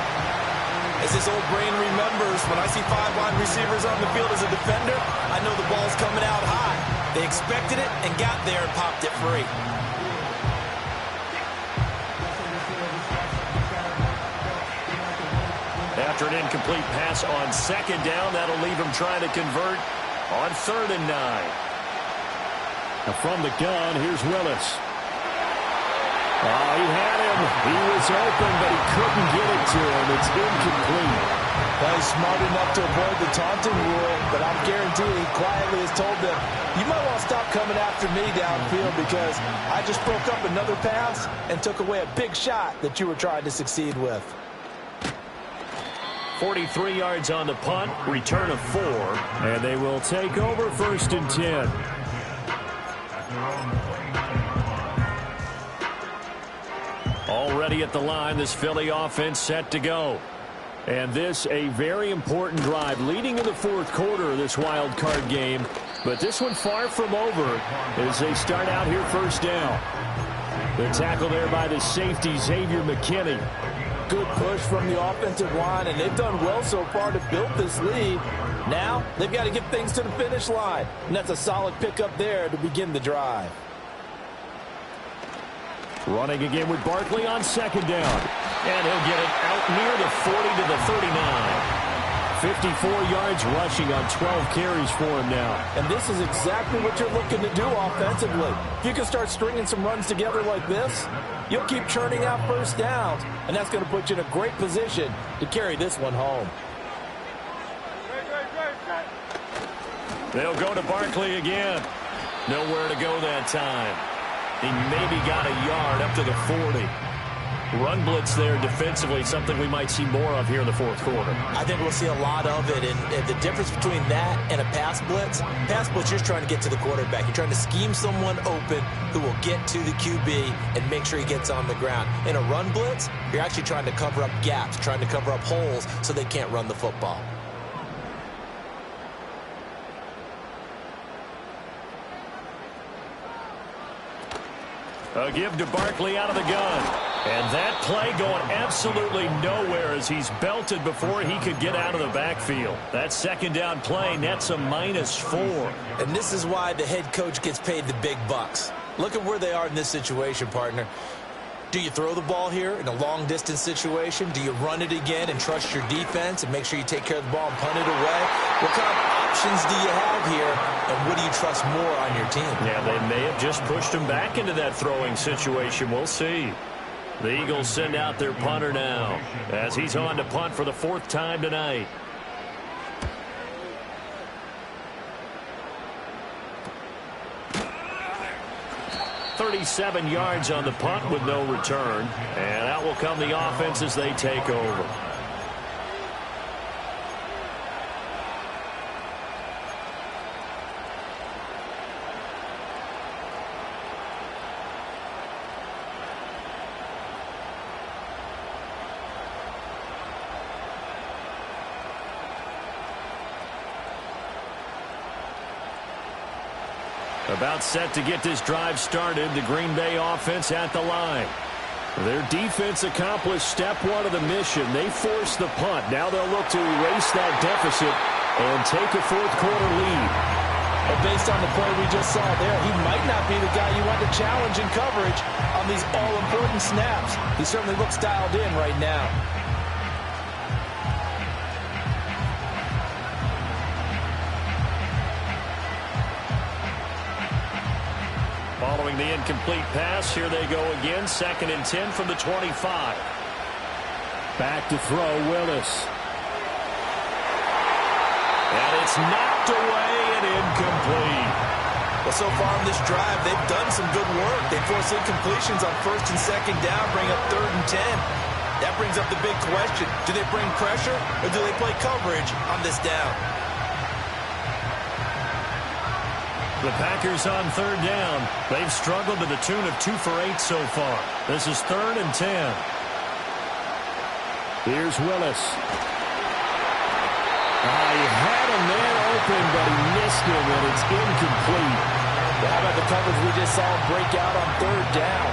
Speaker 3: As this old brain remembers, when I see 5 wide receivers on the field as a defender, I know the ball's coming out high. They expected it and got there and popped it free.
Speaker 1: After an incomplete pass on second down, that'll leave him trying to convert on 3rd and 9. Now from the gun, here's Willis. Oh, he had him. He was open, but he couldn't get it to him. It's incomplete.
Speaker 3: Well, he's smart enough to avoid the taunting rule, but I'm guaranteeing he quietly has told them, you might want to stop coming after me downfield because I just broke up another pass and took away a big shot that you were trying to succeed with.
Speaker 1: 43 yards on the punt, return of 4, and they will take over 1st and 10. Already at the line, this Philly offense set to go. And this a very important drive leading in the 4th quarter of this wild card game. But this one far from over as they start out here 1st down. The tackle there by the safety, Xavier McKinney.
Speaker 3: Good push from the offensive line, and they've done well so far to build this lead. Now they've got to get things to the finish line, and that's a solid pickup there to begin the drive.
Speaker 1: Running again with Barkley on 2nd down. And he'll get it out near the 40 to the 39. 54 yards rushing on 12 carries for him now.
Speaker 3: And this is exactly what you're looking to do offensively. If you can start stringing some runs together like this, you'll keep churning out 1st downs, and that's going to put you in a great position to carry this one home.
Speaker 1: They'll go to Barkley again. Nowhere to go that time. He maybe got a yard up to the 40. Run blitz there defensively, something we might see more of here in the 4th quarter.
Speaker 2: I think we'll see a lot of it, and the difference between that and a pass blitz, you're just trying to get to the quarterback. You're trying to scheme someone open who will get to the QB and make sure he gets on the ground. In a run blitz, you're actually trying to cover up gaps, trying to cover up holes so they can't run the football.
Speaker 1: A give to Barkley out of the gun. And that play going absolutely nowhere as he's belted before he could get out of the backfield. That 2nd down play nets a -4.
Speaker 2: And this is why the head coach gets paid the big bucks. Look at where they are in this situation, partner. Do you throw the ball here in a long-distance situation? Do you run it again and trust your defense and make sure you take care of the ball and punt it away? What kind of options do you have here, and what do you trust more on your team?
Speaker 1: Yeah, they may have just pushed him back into that throwing situation. We'll see. The Eagles send out their punter now as he's on to punt for the 4th time tonight. .37 yards on the punt with no return. And out will come the offense as they take over. About set to get this drive started, the Green Bay offense at the line. Their defense accomplished step 1 of the mission. They forced the punt. Now they'll look to erase that deficit and take a 4th quarter lead.
Speaker 3: And based on the play we just saw there, he might not be the guy you want to challenge in coverage on these all-important snaps. He certainly looks dialed in right now.
Speaker 1: Following the incomplete pass, here they go again. 2nd and 10 from the 25. Back to throw, Willis. And it's knocked away and incomplete.
Speaker 3: Well, so far in this drive, they've done some good work. They force incompletions on 1st and 2nd down, bring up 3rd and 10. That brings up the big question. Do they bring pressure or do they play coverage on this down?
Speaker 1: The Packers on 3rd down. They've struggled to the tune of 2 for 8 so far. This is 3rd and 10. Here's Willis. He had a man open, but he missed him, and it's incomplete.
Speaker 3: How about the coverage we just saw break out on 3rd down?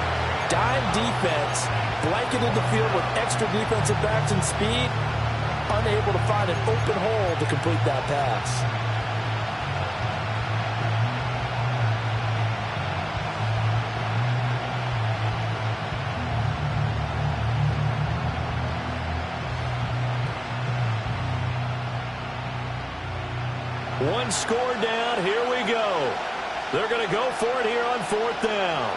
Speaker 3: Dime defense, blanketed the field with extra defensive backs and speed, unable to find an open hole to complete that pass.
Speaker 1: One score down. Here we go. They're going to go for it here on 4th down.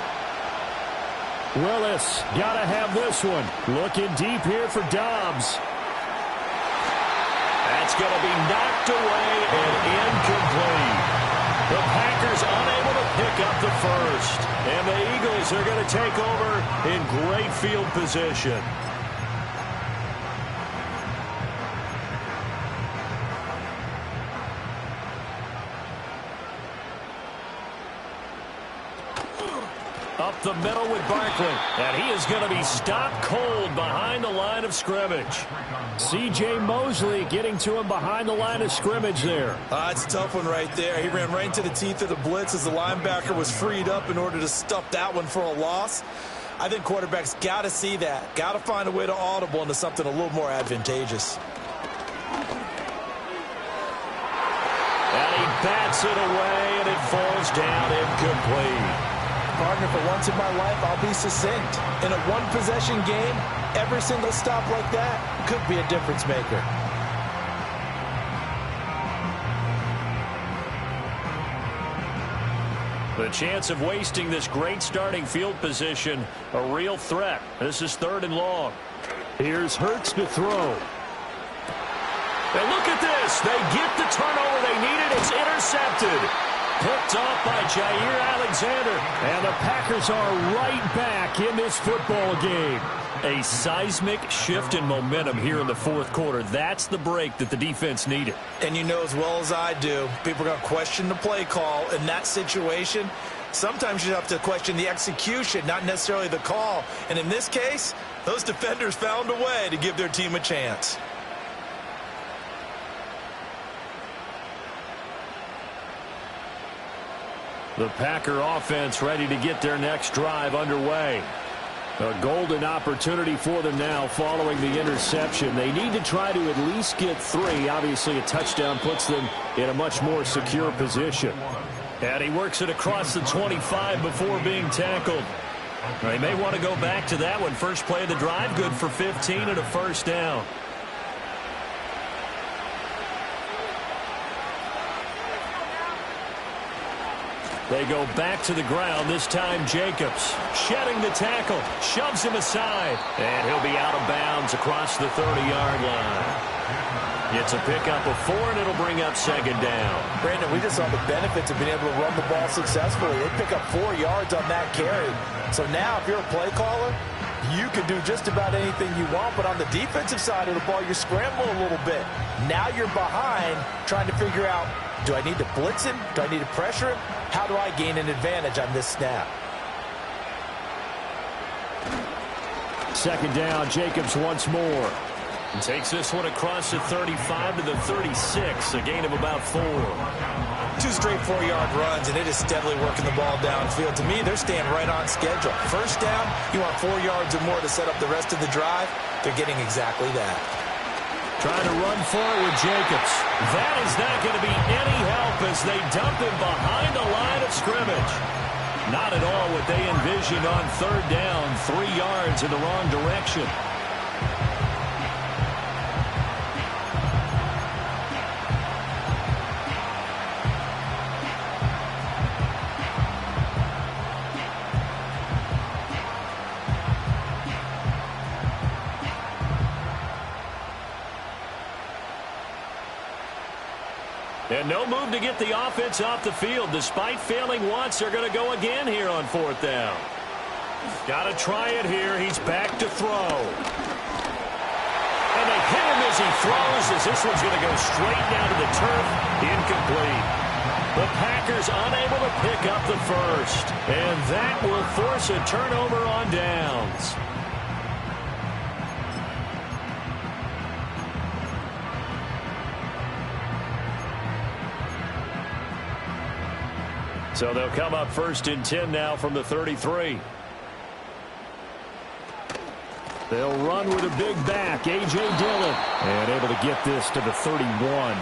Speaker 4: Willis got to have this one. Looking deep here for Dobbs.
Speaker 1: That's going to be knocked away and incomplete. The Packers unable to pick up the first. And the Eagles are going to take over in great field position. Up the middle with Barkley. And he is going to be stopped cold behind the line of scrimmage.
Speaker 4: C.J. Mosley getting to him behind the line of scrimmage there.
Speaker 2: It's a tough one right there. He ran right into the teeth of the blitz as the linebacker was freed up in order to stuff that one for a loss. I think quarterbacks got to see that. Got to find a way to audible into something a little more advantageous.
Speaker 1: And he bats it away, and it falls down incomplete.
Speaker 3: Partner, for once in my life, I'll be succinct. In a one-possession game, every single stop like that could be a difference maker.
Speaker 1: The chance of wasting this great starting field position, a real threat. This is 3rd and long.
Speaker 4: Here's Hurts to throw.
Speaker 1: And look at this. They get the turnover they needed. It's intercepted. Picked off by Jair Alexander.
Speaker 4: And the Packers are right back in this football game.
Speaker 1: A seismic shift in momentum here in the 4th quarter. That's the break that the defense needed.
Speaker 2: And you know as well as I do, people are going to question the play call in that situation. Sometimes you have to question the execution, not necessarily the call. And in this case, those defenders found a way to give their team a chance.
Speaker 1: The Packer offense ready to get their next drive underway.
Speaker 4: A golden opportunity for them now following the interception. They need to try to at least get 3. Obviously, a touchdown puts them in a much more secure position.
Speaker 1: And he works it across the 25 before being tackled. They may want to go back to that one. First play of the drive, good for 15 and a first down. They go back to the ground, this time Jacobs. Shedding the tackle, shoves him aside. And he'll be out of bounds across the 30-yard line. It's a pickup of 4, and it'll bring up 2nd down.
Speaker 3: Brandon, we just saw the benefits of being able to run the ball successfully. They pick up 4 yards on that carry. So now if you're a play caller, you can do just about anything you want. But on the defensive side of the ball, you're scrambling a little bit. Now you're behind trying to figure out, do I need to blitz him? Do I need to pressure him? How do I gain an advantage on this snap?
Speaker 4: 2nd down, Jacobs once more.
Speaker 1: And takes this one across the 35 to the 36, a gain of about 4.
Speaker 2: 2 straight 4-yard runs, and it is steadily working the ball downfield. To me, they're staying right on schedule. First down, you want 4 yards or more to set up the rest of the drive. They're getting exactly that.
Speaker 1: Trying to run forward with Jacobs. That is not going to be any help as they dump him behind the line of scrimmage. Not at all what they envisioned on 3rd down, 3 yards in the wrong direction. And no move to get the offense off the field. Despite failing once, they're going to go again here on 4th down. Got to try it here. He's back to throw. And they hit him as he throws, as this one's going to go straight down to the turf. Incomplete. The Packers unable to pick up the first. And that will force a turnover on downs. So they'll come up 1st and 10 now from the 33.
Speaker 4: They'll run with a big back, A.J. Dillon, and able to get this to the 31.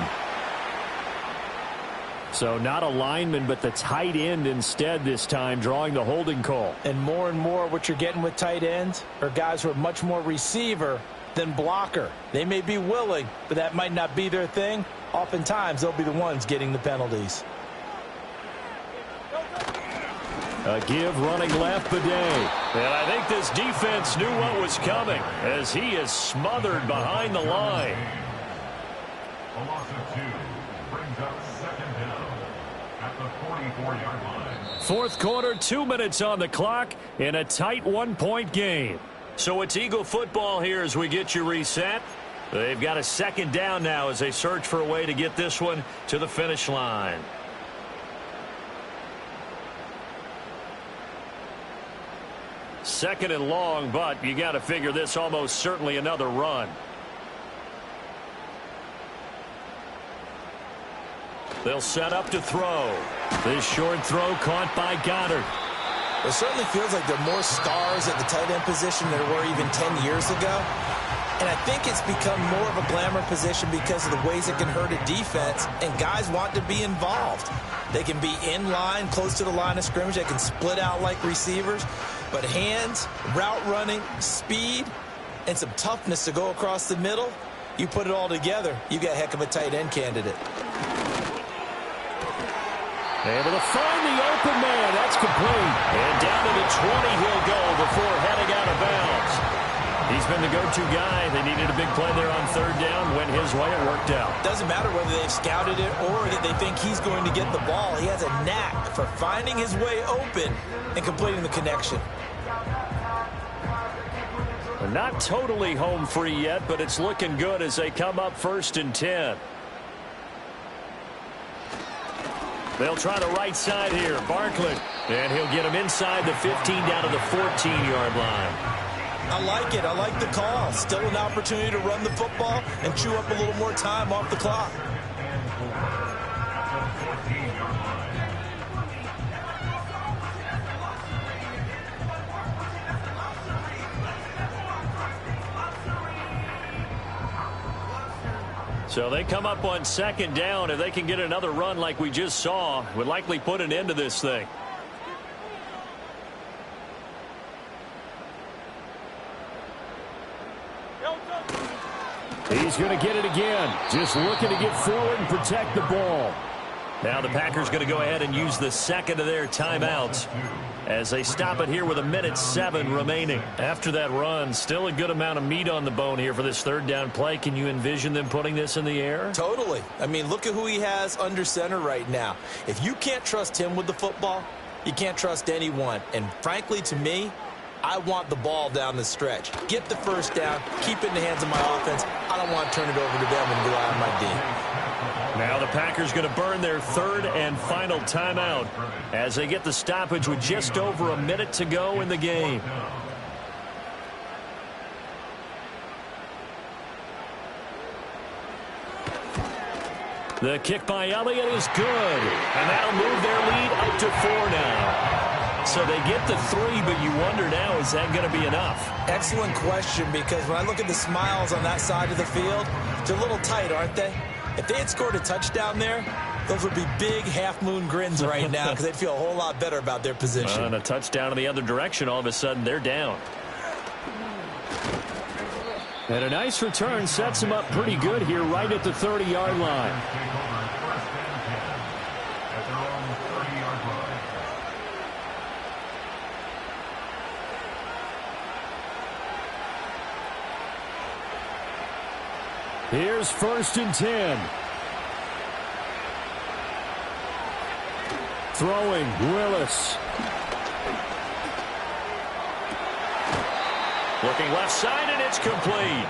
Speaker 4: So not a lineman, but the tight end instead this time, drawing the holding call.
Speaker 2: And more what you're getting with tight ends are guys who are much more receiver than blocker. They may be willing, but that might not be their thing. Oftentimes, they'll be the ones getting the penalties.
Speaker 4: A give running left, Bidet.
Speaker 1: And I think this defense knew what was coming as he is smothered behind the line.
Speaker 5: A loss of 2 brings up second down at the 44-yard line.
Speaker 1: Fourth quarter, 2 minutes on the clock in a tight one-point game. So it's Eagle football here as we get you reset. They've got a second down now as they search for a way to get this one to the finish line. Second and long, but you got to figure this almost certainly another run. They'll set up to throw. This short throw caught by Goddard.
Speaker 2: It certainly feels like there are more stars at the tight end position than there were even 10 years ago. And I think it's become more of a glamour position because of the ways it can hurt a defense, and guys want to be involved. They can be in line, close to the line of scrimmage. They can split out like receivers. But hands, route running, speed, and some toughness to go across the middle, you put it all together, you got a heck of a tight end candidate.
Speaker 1: Able to find the open man. That's complete. And down to the 20 he'll go before heading out of bounds. He's been the go-to guy. They needed a big play there on third down. Went his way. It worked out.
Speaker 2: Doesn't matter whether they've scouted it or that they think he's going to get the ball. He has a knack for finding his way open and completing the connection.
Speaker 1: They're not totally home free yet, but it's looking good as they come up 1st and 10. They'll try the right side here. Barkley. And he'll get him inside the 15 down to the 14-yard line.
Speaker 2: I like it. I like the call. Still an opportunity to run the football and chew up a little more time off the clock.
Speaker 1: So they come up on second down. If they can get another run like we just saw, would likely put an end to this thing.
Speaker 4: He's going to get it again. Just looking to get forward and protect the ball.
Speaker 1: Now the Packers going to go ahead and use the second of their timeouts as they stop it here with 1:07 remaining. After that run, still a good amount of meat on the bone here for this third down play. Can you envision them putting this in the air?
Speaker 2: Totally. I mean, look at who he has under center right now. If you can't trust him with the football, you can't trust anyone. And frankly, to me, I want the ball down the stretch. Get the first down, keep it in the hands of my offense. I don't want to turn it over to them and rely on my D.
Speaker 1: Now the Packers going to burn their third and final timeout as they get the stoppage with just over a minute to go in the game. The kick by Elliott is good, and that'll move their lead up to 4 now. So they get the 3, but you wonder now, is that going to be enough?
Speaker 2: Excellent question, because when I look at the smiles on that side of the field, they're a little tight, aren't they? If they had scored a touchdown there, those would be big half-moon grins right now because they'd feel a whole lot better about their position.
Speaker 1: And a touchdown in the other direction, all of a sudden they're down.
Speaker 4: And a nice return sets them up pretty good here right at the 30-yard line. Here's 1st and 10. Throwing, Willis.
Speaker 1: Looking left side, and it's complete.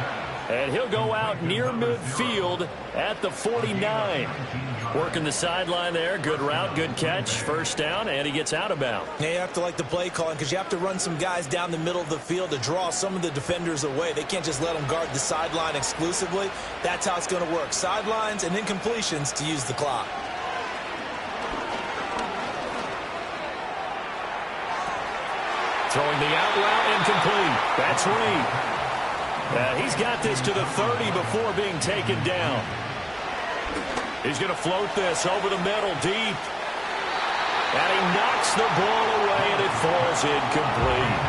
Speaker 1: And he'll go out near midfield at the 49. Working the sideline there. Good route, good catch. First down, and he gets out of bounds.
Speaker 2: Yeah, you have to like the play calling because you have to run some guys down the middle of the field to draw some of the defenders away. They can't just let them guard the sideline exclusively. That's how it's going to work. Sidelines and incompletions to use the clock.
Speaker 1: Throwing the out route incomplete. That's Reed. He's got this to the 30 before being taken down. He's going to float this over the middle, deep. And he knocks the ball away, and it falls incomplete.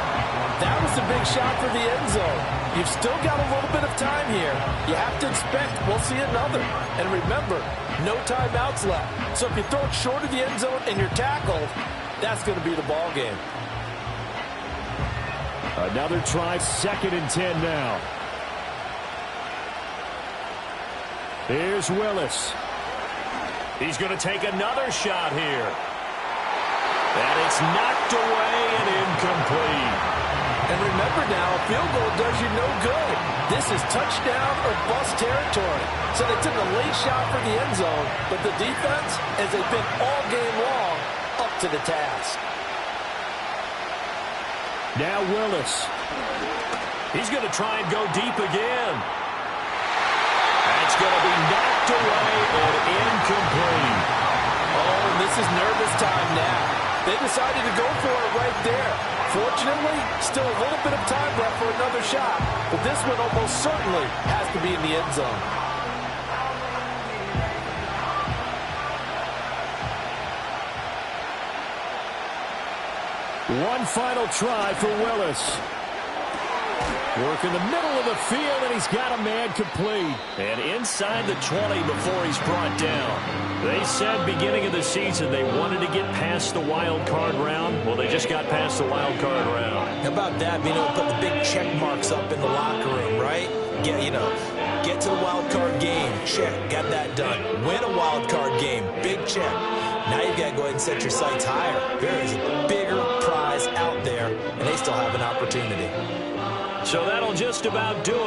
Speaker 3: That was a big shot for the end zone. You've still got a little bit of time here. You have to expect we'll see another. And remember, no timeouts left. So if you throw it short of the end zone and you're tackled, that's going to be the ball game.
Speaker 4: Another try, 2nd and 10 now. Here's Willis.
Speaker 1: He's going to take another shot here. And it's knocked away and incomplete.
Speaker 3: And remember now, a field goal does you no good. This is touchdown or bust territory. So they took a late shot for the end zone, but the defense, as they've been all game long, up to the task.
Speaker 4: Now Willis.
Speaker 1: He's going to try and go deep again. That's going to be knocked away and incomplete.
Speaker 3: Oh, and this is nervous time now. They decided to go for it right there. Fortunately, still a little bit of time left for another shot, but this one almost certainly has to be in the end zone.
Speaker 4: One final try for Willis. Work in the middle of the field, and he's got a man complete.
Speaker 1: And inside the 20 before he's brought down. They said beginning of the season they wanted to get past the wild card round. Well, they just got past the wild card round.
Speaker 2: How about that? Being able to put the big check marks up in the locker room, right? Get to the wild card game. Check. Got that done. Win a wild card game. Big check. Now you've got to go ahead and set your sights higher. There is a bigger prize out there, and they still have an opportunity.
Speaker 1: So that'll just about do it.